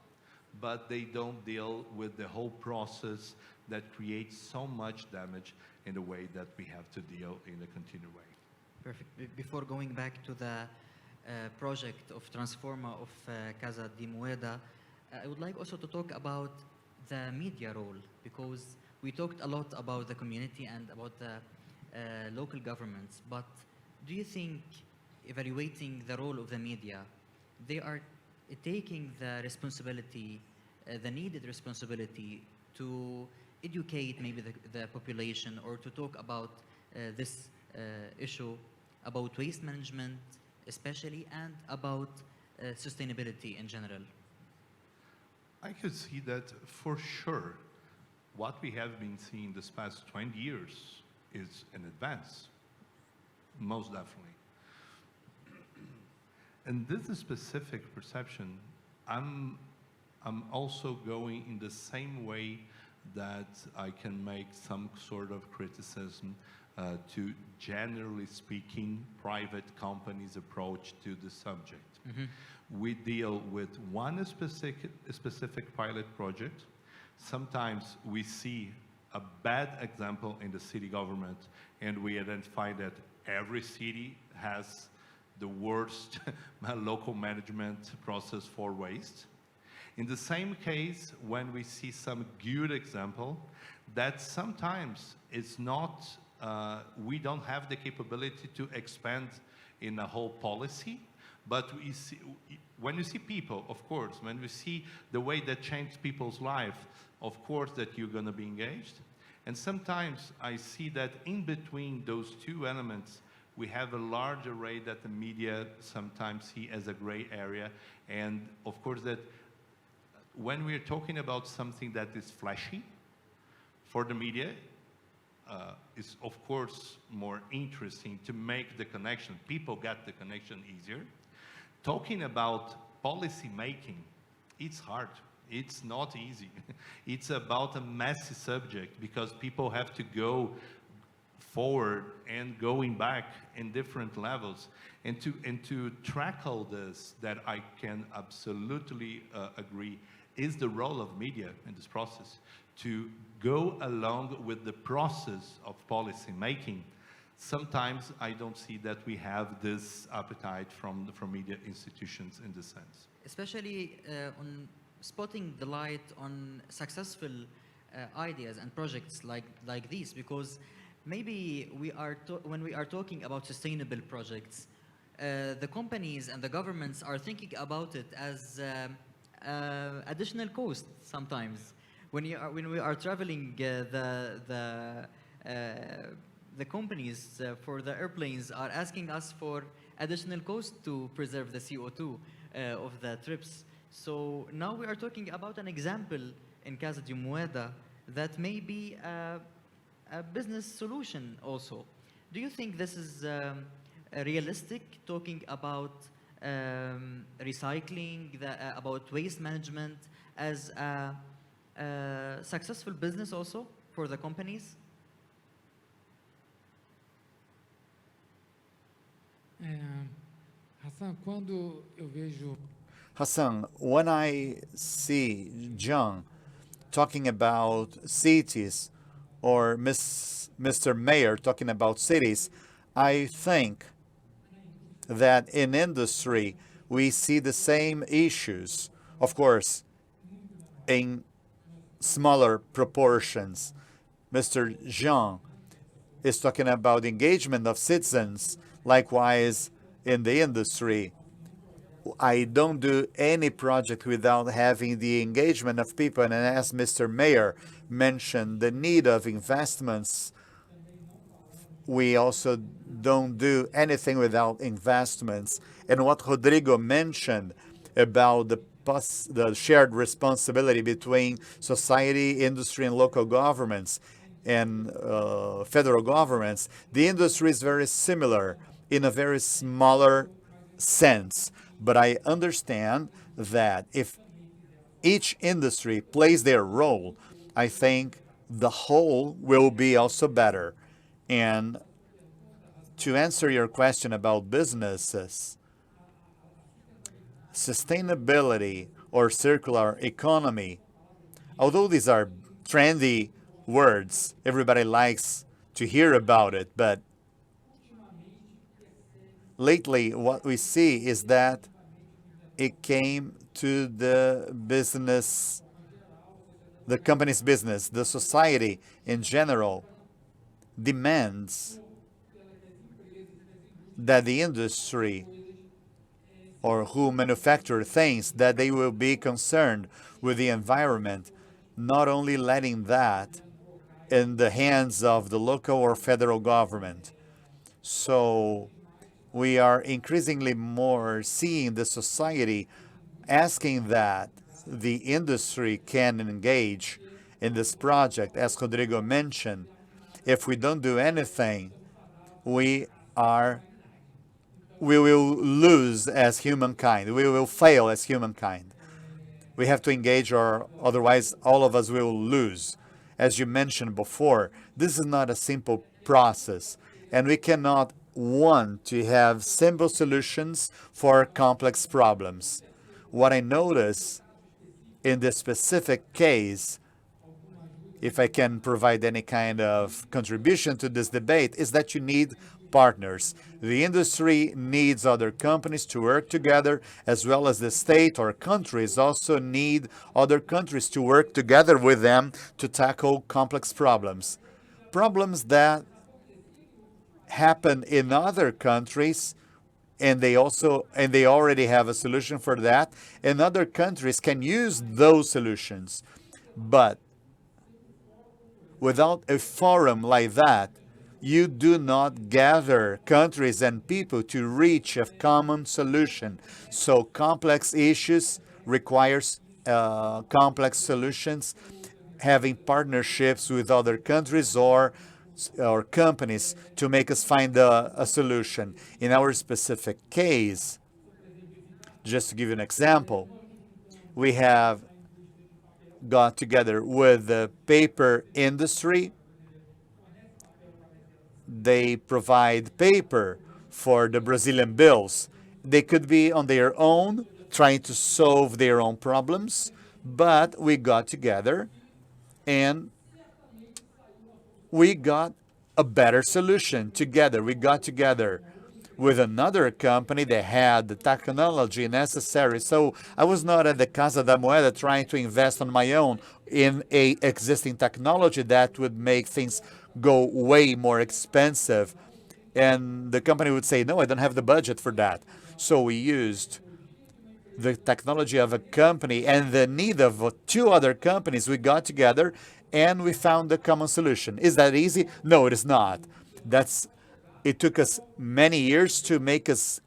but they don't deal with the whole process that creates so much damage in the way that we have to deal in a continued way. Perfect. Before going back to the project of Transforma of Casa de Moeda, I would like also to talk about the media role, because we talked a lot about the community and about the local governments, but do you think, evaluating the role of the media, they are taking the responsibility, the needed responsibility to educate maybe the population, or to talk about this issue, about waste management especially, and about sustainability in general? I could see that for sure. What we have been seeing this past 20 years is an advance, most definitely. And this is specific perception. I'm also going in the same way that I can make some sort of criticism to, generally speaking, private companies' approach to the subject. We deal with one specific pilot project. Sometimes we see a bad example in the city government, and we identify that every city has the worst local management process for waste. In the same case, when we see some good example, that sometimes it's not, we don't have the capability to expand in a whole policy, but we see, when you see people, of course, when we see the way that changed people's life, of course that you're going to be engaged. And sometimes I see that in between those two elements, we have a large array that the media sometimes see as a gray area. And of course that when we're talking about something that is flashy for the media, it's of course more interesting to make the connection. People get the connection easier. Talking about policy making, it's hard. It's not easy. It's about a messy subject, because people have to go forward and going back in different levels. And to tackle this, that I can absolutely agree, is the role of media in this process, to go along with the process of policy making. Sometimes I don't see that we have this appetite from media institutions in this sense. Especially on spotting the light on successful ideas and projects like these, because maybe when we are talking about sustainable projects, the companies and the governments are thinking about it as additional cost sometimes. When we are traveling, the companies for the airplanes are asking us for additional cost to preserve the CO2 of the trips. So now we are talking about an example in Casa de Moeda that may be a business solution also. Do you think this is realistic, talking about recycling, about waste management as a successful business also for the companies. Hassan, quando eu vejo Hassan, when I see John talking about cities or Mr. Mayor talking about cities, I think that in industry we see the same issues, of course, in smaller proportions. Mr. Jean is talking about engagement of citizens, likewise in the industry. I don't do any project without having the engagement of people. And as Mr. Mayor mentioned, the need of investments, we also don't do anything without investments. And what Rodrigo mentioned about the shared responsibility between society, industry, and local governments and federal governments, the industry is very similar in a very smaller sense. But I understand that if each industry plays their role, I think the whole will be also better. And to answer your question about businesses, sustainability or circular economy, although these are trendy words, everybody likes to hear about it, but lately what we see is that it came to the business, the company's business, the society in general demands that the industry or who manufacture things, that they will be concerned with the environment, not only letting that in the hands of the local or federal government. So we are increasingly more seeing the society asking that the industry can engage in this project. As Rodrigo mentioned, if we don't do anything, we will lose as humankind. We will fail as humankind. We have to engage, or otherwise all of us will lose. As you mentioned before, this is not a simple process, and we cannot want to have simple solutions for complex problems. What I notice in this specific case, if I can provide any kind of contribution to this debate, is that you need partners. The industry needs other companies to work together, as well as the state or countries also need other countries to work together with them to tackle complex problems. Problems that happen in other countries, and they already have a solution for that, and other countries can use those solutions. But without a forum like that, you do not gather countries and people to reach a common solution. So complex issues requires complex solutions, having partnerships with other countries or companies to make us find a solution. In our specific case, just to give you an example, we have got together with the paper industry. They provide paper for the Brazilian bills. They could be on their own, trying to solve their own problems, but we got together and we got a better solution together. We got together with another company that had the technology necessary. So I was not at the Casa da Moeda trying to invest on my own in a existing technology that would make things go way more expensive. And the company would say, no, I don't have the budget for that. So we used the technology of a company and the need of two other companies. We got together and we found a common solution. Is that easy? No, it is not. It took us many years to make us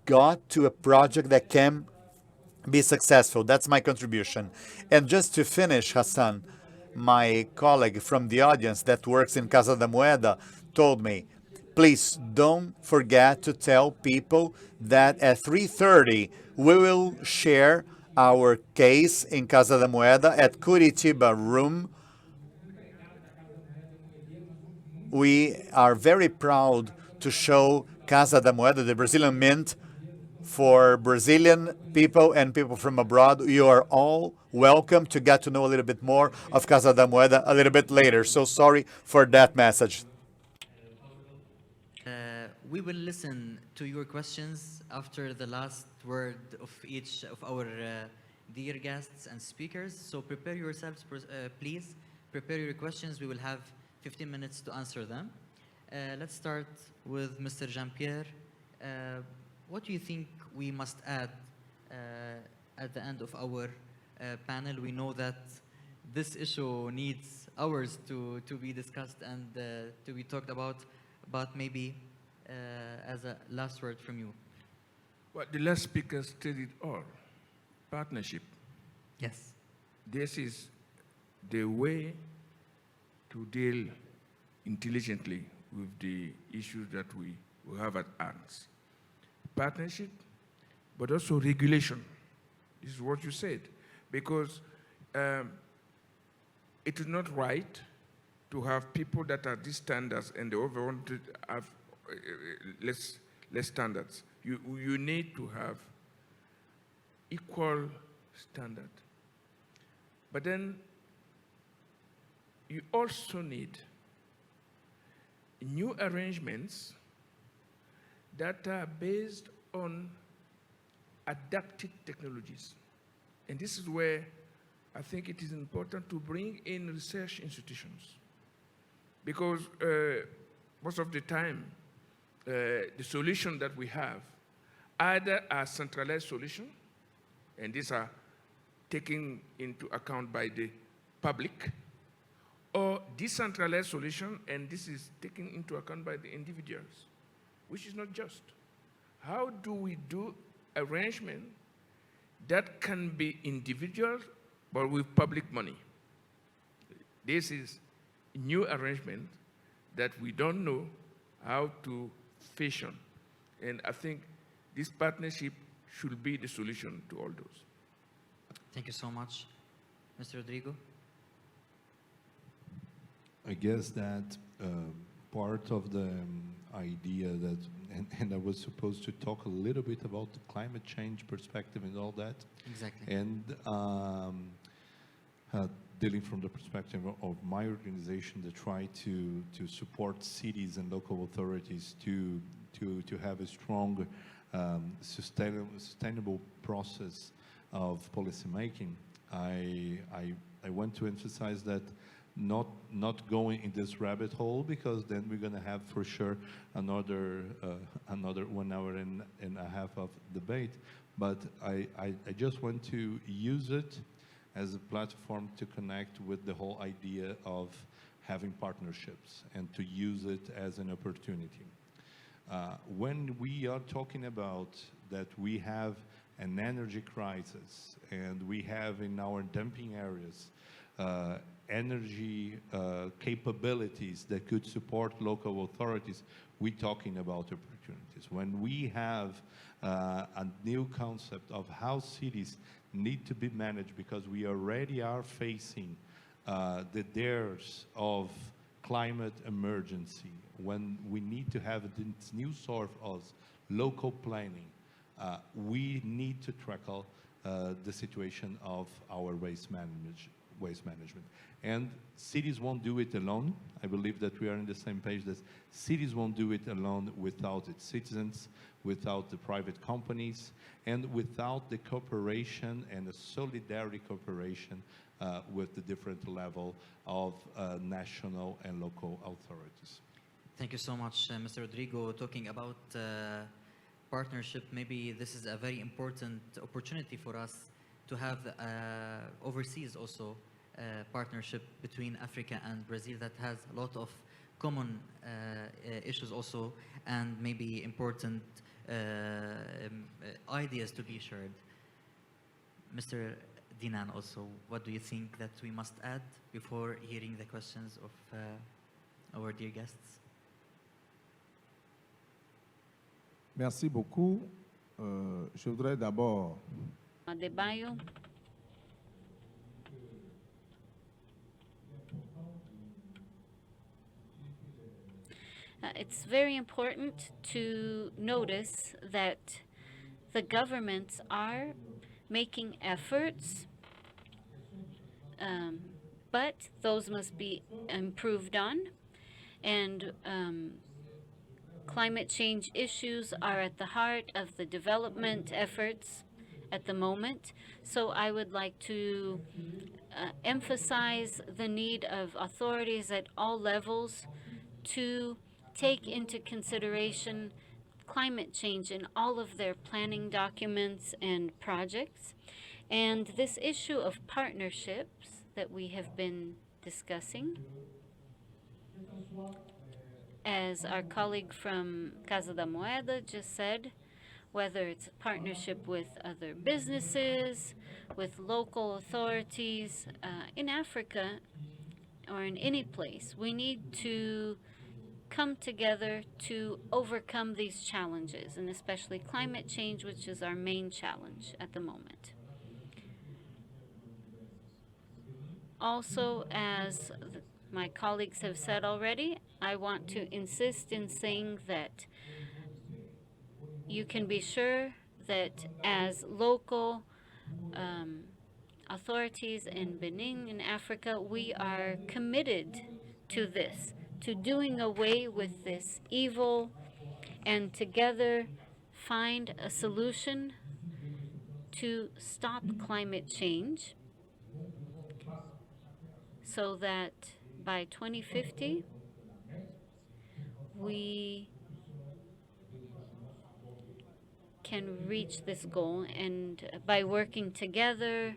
got to a project that can be successful. That's my contribution. And just to finish, Hassan, my colleague from the audience that works in Casa da Moeda told me, please don't forget to tell people that at 3:30 we will share our case in Casa da Moeda at Curitiba Room. We are very proud to show Casa da Moeda, the Brazilian Mint, for Brazilian people and people from abroad. You are all welcome to get to know a little bit more of Casa da Moeda a little bit later. So sorry for that message. We will listen to your questions after the last word of each of our dear guests and speakers. So prepare yourselves, please. Prepare your questions. We will have 15 minutes to answer them. Let's start with Mr. Jean-Pierre. What do you think we must add at the end of our panel? We know that this issue needs hours to be discussed and to be talked about, but maybe as a last word from you. Well, the last speaker stated all. Partnership. Yes. This is the way to deal intelligently with the issues that we have at hands. Partnership, but also regulation. This is what you said. Because it is not right to have people that are these standards and the other one to have less standards. You need to have equal standard. But then you also need new arrangements that are based on adapted technologies. And this is where I think it is important to bring in research institutions. Because most of the time, the solution that we have either a centralized solution, and these are taken into account by the public, or decentralized solution, and this is taken into account by the individuals, which is not just. How do we do arrangement that can be individual, but with public money? This is a new arrangement that we don't know how to fashion. And I think this partnership should be the solution to all those. Thank you so much. Mr. Rodrigo? I guess that part of the idea that, and I was supposed to talk a little bit about the climate change perspective and all that. Exactly. And dealing from the perspective of my organization to try to support cities and local authorities to have a strong, sustainable process of policymaking. I want to emphasize that not going in this rabbit hole, because then we're going to have for sure another 1 hour and a half of debate. But I just want to use it as a platform to connect with the whole idea of having partnerships and to use it as an opportunity. When we are talking about that we have an energy crisis and we have in our dumping areas energy capabilities that could support local authorities, we're talking about opportunities. When we have a new concept of how cities need to be managed, because we already are facing the dares of climate emergency, when we need to have this new sort of local planning, we need to tackle the situation of our waste management. And cities won't do it alone. I believe that we are on the same page that cities won't do it alone without its citizens, without the private companies, and without the cooperation and the solidarity cooperation with the different level of national and local authorities. Thank you so much, Mr. Rodrigo. Talking about partnership, maybe this is a very important opportunity for us to have overseas also partnership between Africa and Brazil that has a lot of common issues also, and maybe important ideas to be shared. Mr. Dinan, also, what do you think that we must add before hearing the questions of our dear guests? Merci beaucoup. Je voudrais d'abord Adebayo. It's very important to notice that the governments are making efforts, but those must be improved on. And climate change issues are at the heart of the development efforts at the moment. So I would like to emphasize the need of authorities at all levels to take into consideration climate change in all of their planning documents and projects. And this issue of partnerships that we have been discussing, as our colleague from Casa da Moeda just said, whether it's a partnership with other businesses, with local authorities in Africa or in any place, we need to come together to overcome these challenges, and especially climate change, which is our main challenge at the moment. Also, as my colleagues have said already, I want to insist in saying that you can be sure that as local authorities in Benin, in Africa, we are committed to this, to doing away with this evil, and together find a solution to stop climate change so that by 2050 we can reach this goal, and by working together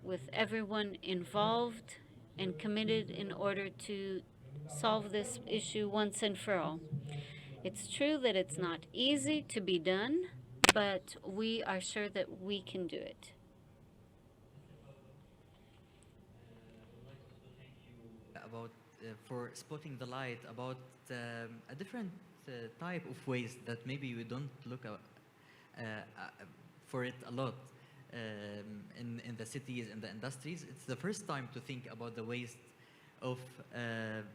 with everyone involved and committed in order to solve this issue once and for all. It's true that it's not easy to be done, but we are sure that we can do it. About for spotting the light about a different type of waste that maybe we don't look for it a lot in the cities, in the industries. It's the first time to think about the waste of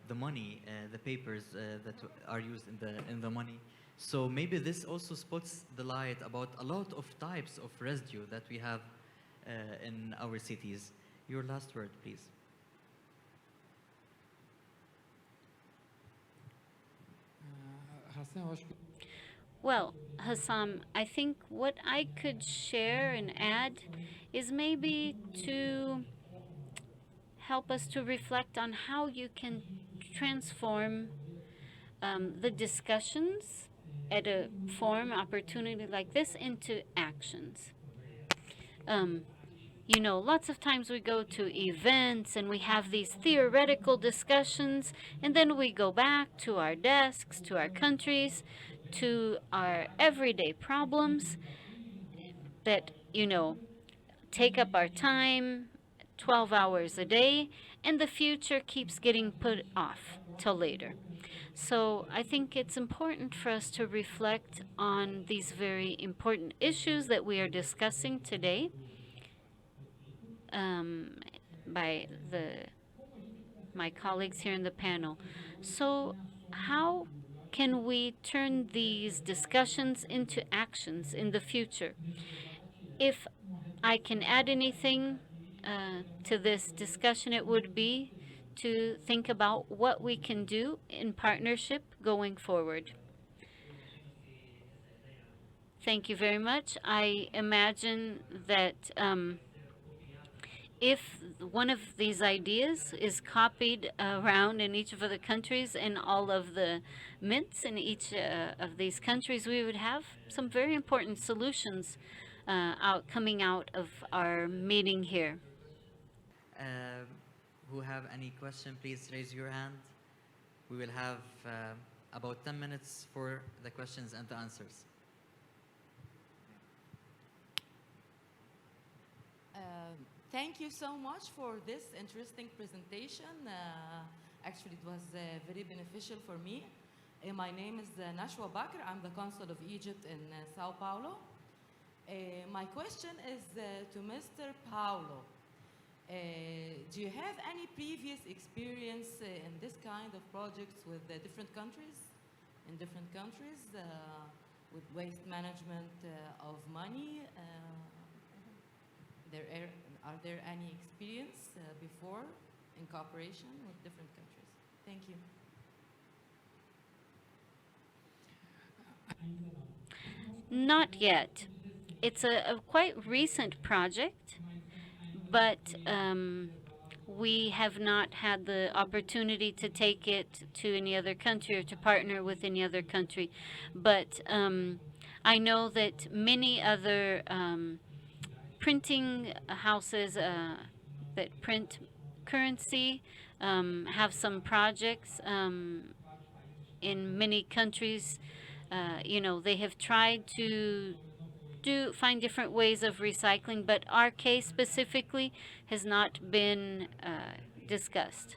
the money, the papers that are used in the money. So maybe this also spots the light about a lot of types of residue that we have in our cities. Your last word, please. Hassan, eu acho que Well, Hassam, I think what I could share and add is maybe to help us to reflect on how you can transform the discussions at a forum opportunity like this into actions. You know, lots of times we go to events and we have these theoretical discussions, and then we go back to our desks, to our countries, to our everyday problems that, you know, take up our time 12 hours a day, and the future keeps getting put off till later. So I think it's important for us to reflect on these very important issues that we are discussing today by my colleagues here in the panel. So how can we turn these discussions into actions in the future? If I can add anything to this discussion, it would be to think about what we can do in partnership going forward. Thank you very much. I imagine that if one of these ideas is copied around in each of the countries and all of the mints in each of these countries, we would have some very important solutions coming out of our meeting here. Who have any question, please raise your hand. We will have about 10 minutes for the questions and the answers. Thank you so much for this interesting presentation. Actually, it was very beneficial for me. My name is Nashwa Bakr. I'm the consul of Egypt in Sao Paulo. My question is to Mr. Paulo. Do you have any previous experience in this kind of projects with different countries, with waste management of money? Are there any experience before in cooperation with different countries? Thank you. Not yet. It's a quite recent project, but we have not had the opportunity to take it to any other country or to partner with any other country. But I know that many other printing houses that print currency have some projects in many countries. They have tried to find different ways of recycling, but our case specifically has not been discussed.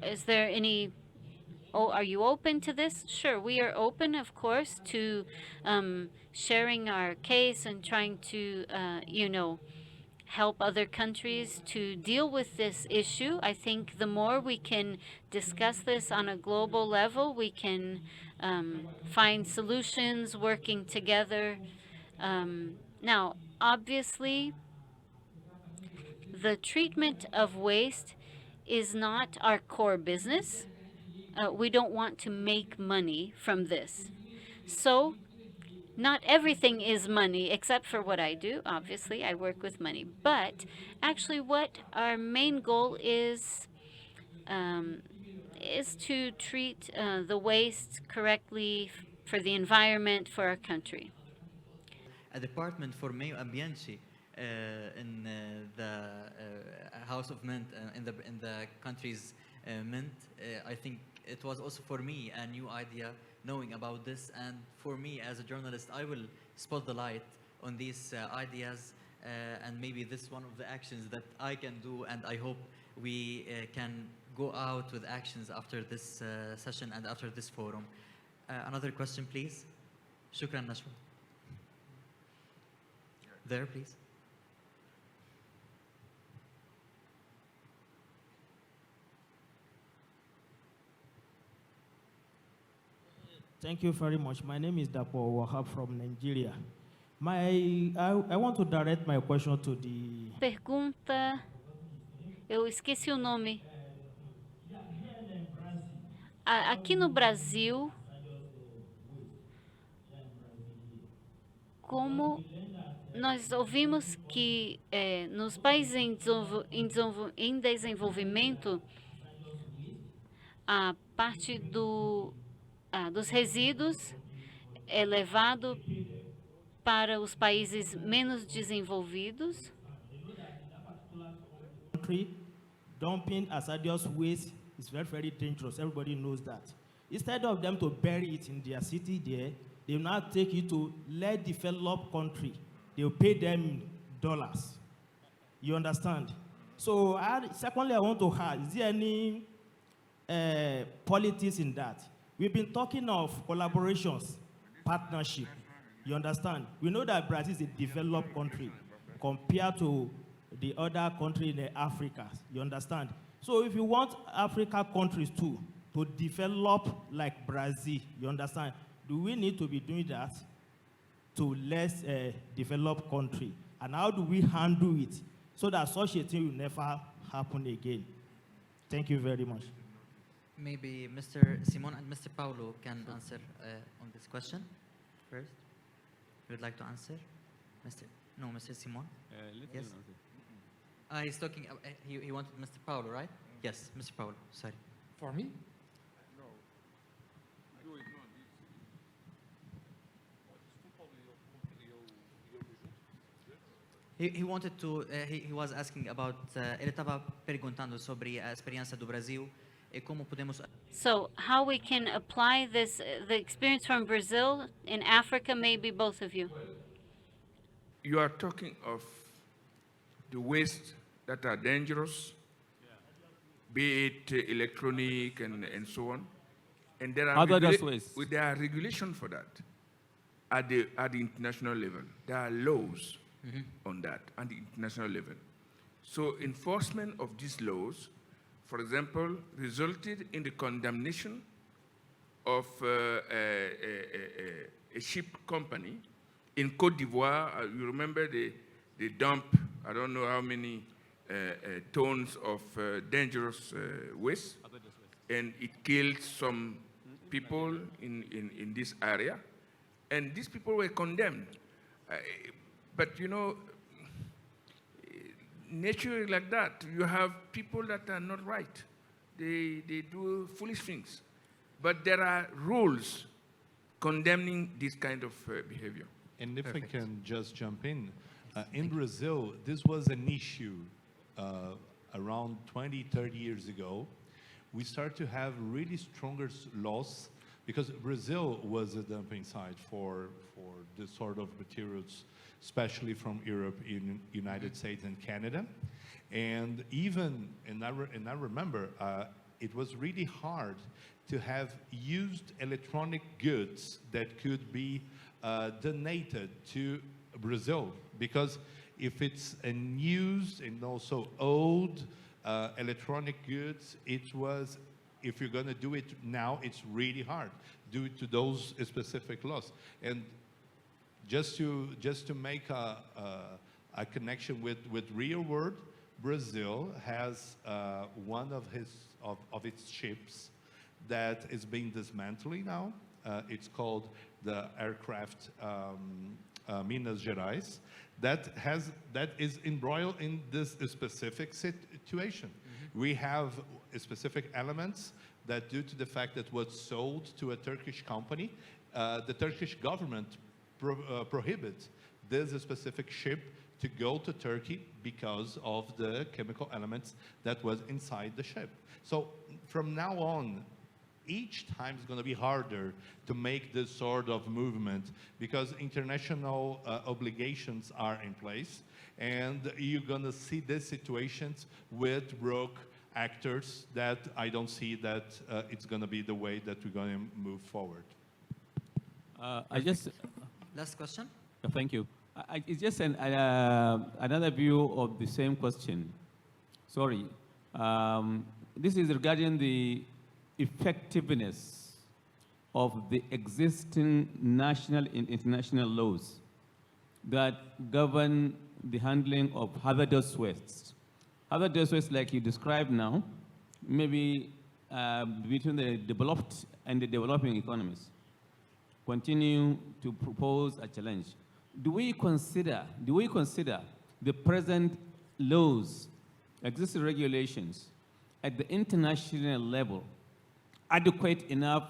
Is there any? Oh, are you open to this? Sure, we are open, of course, to sharing our case and trying to, help other countries to deal with this issue. I think the more we can discuss this on a global level, we can find solutions working together. Now, obviously, the treatment of waste is not our core business. We don't want to make money from this. So, not everything is money, except for what I do. Obviously, I work with money. But actually, what our main goal is to treat the waste correctly for the environment, for our country. A department for Meio Ambiente in the House of Mint, in the country's mint. I think it was also for me a new idea knowing about this, and for me as a journalist, I will spot the light on these ideas, and maybe this is one of the actions that I can do, and I hope we can go out with actions after this session and after this forum. Another question, please. Shukran, Nashwa. There, please. Thank you very much. My name is Dapo Wahab from Nigeria. I want to direct my question to the... Pergunta, eu esqueci o nome. Aqui no Brasil, como nós ouvimos que nos países em desenvolvimento, a parte dos resíduos é levado para os países menos desenvolvidos. Dumping hazardous waste is very, very dangerous. Everybody knows that. Instead of them to bury it in their city there, they will now take it to less developed country. They will pay them in dollars. You understand? So, secondly, I want to ask, is there any politics in that? We've been talking of collaborations, partnership. You understand? We know that Brazil is a developed country compared to the other countries in Africa. You understand? So if you want African countries to develop like Brazil, you understand? Do we need to be doing that to less developed country? And how do we handle it so that such a thing will never happen again? Thank you very much. Maybe Mr. Simon and Mr. Paulo can answer on this question first. You would like to answer? Mr. Simon? Yes. He's talking, he wanted Mr. Paulo, right? Yes, Mr. Paulo, sorry. For me? He wanted to, he was asking about, ele estava perguntando sobre a experiência do Brasil e como podemos... So how we can apply this, the experience from Brazil in Africa, maybe both of you. You are talking of the waste that are dangerous, be it electronic and so on, And there are, hazardous waste. there are regulations for that at the international level. There are laws on that at the international level. So enforcement of these laws, for example, resulted in the condemnation of a ship company in Côte d'Ivoire. You remember they dump, I don't know how many tons of dangerous waste, and it killed some people in this area, and these people were condemned. But you know, nature is like that. You have people that are not right. They do foolish things. But there are rules condemning this kind of behavior. And if I can just jump in Brazil, this was an issue around 20, 30 years ago. We started to have really stronger laws because Brazil was a dumping site for this sort of materials, especially from Europe, in United States and Canada. And even, and I remember, it was really hard to have used electronic goods that could be donated to Brazil, because if it's a used and also old electronic goods, it was, if you're going to do it now, it's really hard due to those specific laws. And just to make a connection with real world, Brazil has one of its ships that is being dismantling now. It's called the aircraft Minas Gerais. That is embroiled in this specific situation. We have specific elements that, due to the fact that it was sold to a Turkish company, the Turkish government prohibits this specific ship to go to Turkey because of the chemical elements that was inside the ship. So from now on, each time is going to be harder to make this sort of movement because international obligations are in place, and you're going to see these situations with rogue actors that I don't see that it's going to be the way that we're going to move forward. Last question. Thank you. It's just another view of the same question. Sorry. This is regarding the effectiveness of the existing national and international laws that govern the handling of hazardous wastes. Hazardous waste, like you described now, maybe between the developed and the developing economies, continue to propose a challenge. Do we consider the present laws, existing regulations at the international level adequate enough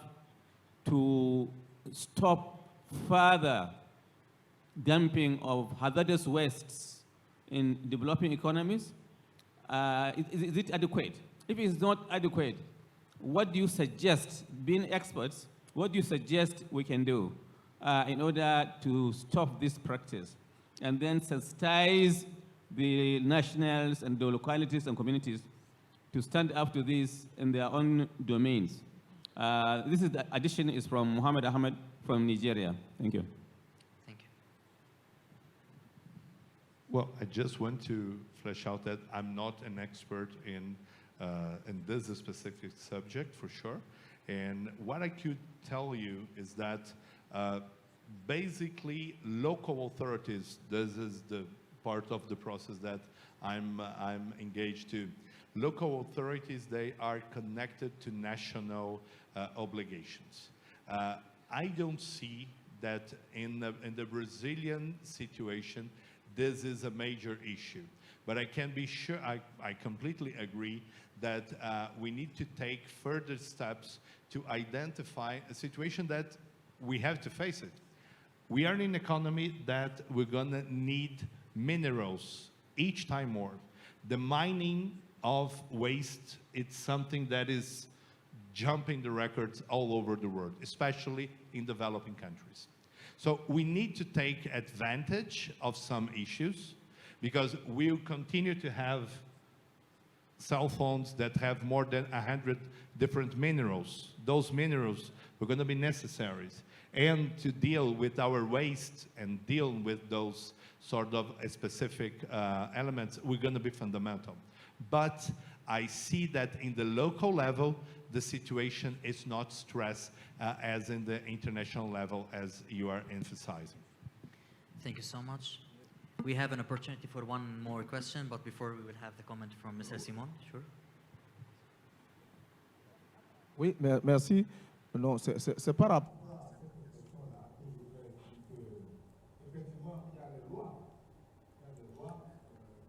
to stop further dumping of hazardous wastes in developing economies? Is it adequate? If it's not adequate, what do you suggest, being experts, what do you suggest we can do in order to stop this practice and then sensitize the nationals and the localities and communities to stand up to this in their own domains? This is the addition is from Muhammad Ahmed from Nigeria. Thank you. Thank you. Well, I just want to flesh out that I'm not an expert in this specific subject for sure. And what I could tell you is that basically local authorities, this is the part of the process that I'm engaged to. Local authorities, they are connected to national obligations. I don't see that in the Brazilian situation, this is a major issue. But I can be sure, I completely agree that we need to take further steps to identify a situation that we have to face it. We are in an economy that we're gonna need minerals each time more. The mining of waste, it's something that is jumping the records all over the world, especially in developing countries. So we need to take advantage of some issues because we'll continue to have cell phones that have more than 100 different minerals. Those minerals are going to be necessaries. And to deal with our waste and deal with those sort of specific elements, we're going to be fundamental. But I see that in the local level, the situation is not stressed as in the international level, as you are emphasizing. Thank you so much. We have an opportunity for one more question, but before we will have the comment from Mr. Simon. Sure. Oui, merci. Non, c'est par rapport à cette question-là que je voudrais dire que, effectivement, il y a les lois. Il y a des lois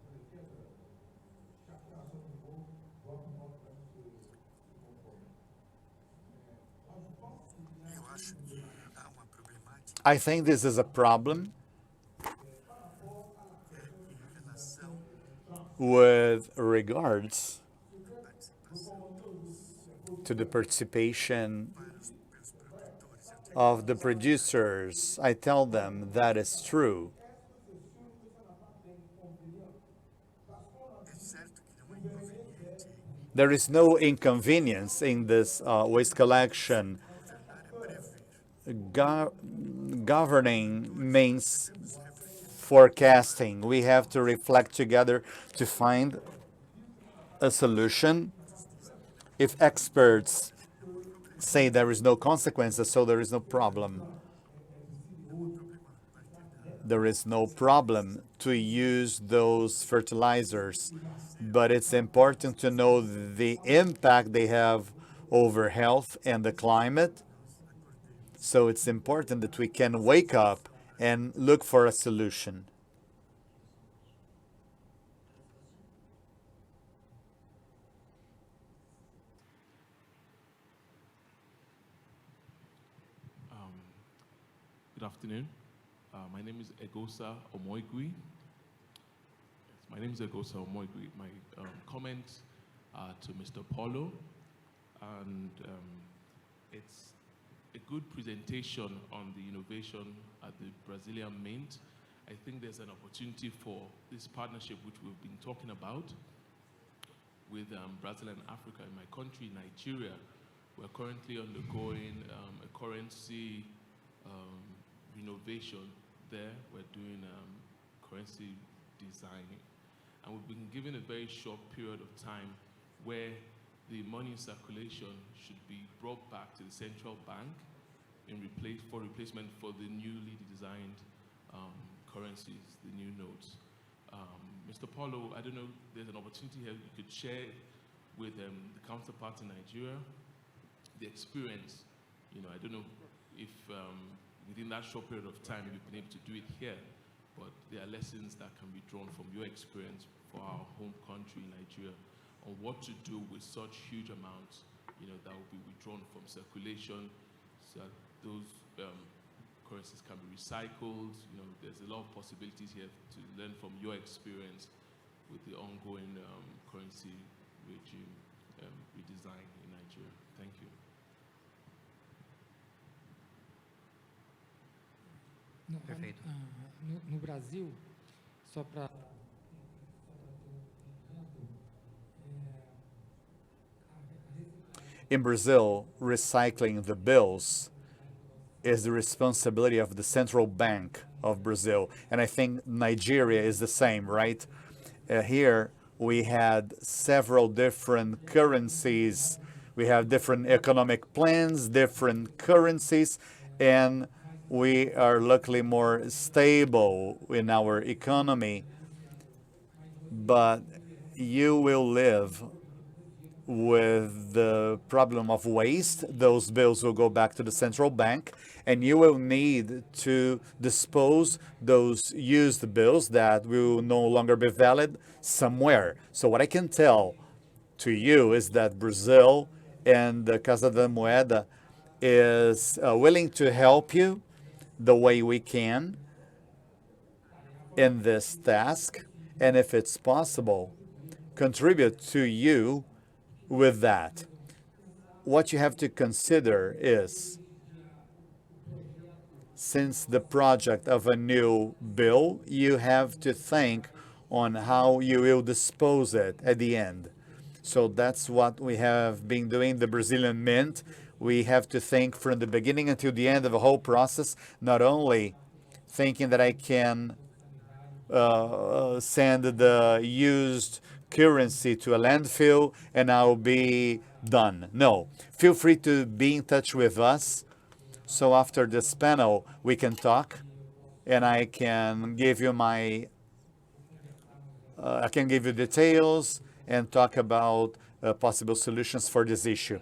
pour lesquelles chacun à son niveau doit pouvoir se conformer. Moi, je pense qu'il y a I think this is a problem with regards to the participation of the producers. I tell them that is true. There is no inconvenience in this waste collection. Governing means forecasting. We have to reflect together to find a solution. If experts say there is no consequences, so there is no problem. There is no problem to use those fertilizers, but it's important to know the impact they have over health and the climate. So it's important that we can wake up and look for a solution. Good afternoon. My name is Egosa Omoigui. My name is Egosa Omoigui. My comments are to Mr. Paulo, and it's a good presentation on the innovation at the Brazilian Mint. I think there's an opportunity for this partnership which we've been talking about with Brazil and Africa. In my country, Nigeria, we're currently undergoing a currency renovation there. We're doing currency designing. And we've been given a very short period of time where the money in circulation should be brought back to the central bank for replacement for the newly designed currencies, the new notes. Mr. Paulo, I don't know, there's an opportunity here you could share with the counterparts in Nigeria, the experience. I don't know if within that short period of time you've been able to do it here, but there are lessons that can be drawn from your experience for our home country, Nigeria, on what to do with such huge amounts, that will be withdrawn from circulation, so that those currencies can be recycled. There's a lot of possibilities here to learn from your experience with the ongoing currency regime redesign in Nigeria. Thank you. Perfeito. No Brasil, só para In Brazil, recycling the bills is the responsibility of the Central Bank of Brazil. And I think Nigeria is the same, right? Here, we had several different currencies. We have different economic plans, different currencies, and we are luckily more stable in our economy. But you will live with the problem of waste. Those bills will go back to the central bank, and you will need to dispose those used bills that will no longer be valid somewhere. So what I can tell to you is that Brazil and the Casa da Moeda is willing to help you the way we can in this task, and if it's possible, contribute to you with that. What you have to consider is, since the project of a new bill, you have to think on how you will dispose it at the end. So that's what we have been doing, the Brazilian Mint. We have to think from the beginning until the end of the whole process, not only thinking that I can send the used currency to a landfill and I'll be done. No, feel free to be in touch with us. So after this panel, we can talk and I can give you I can give you details and talk about possible solutions for this issue.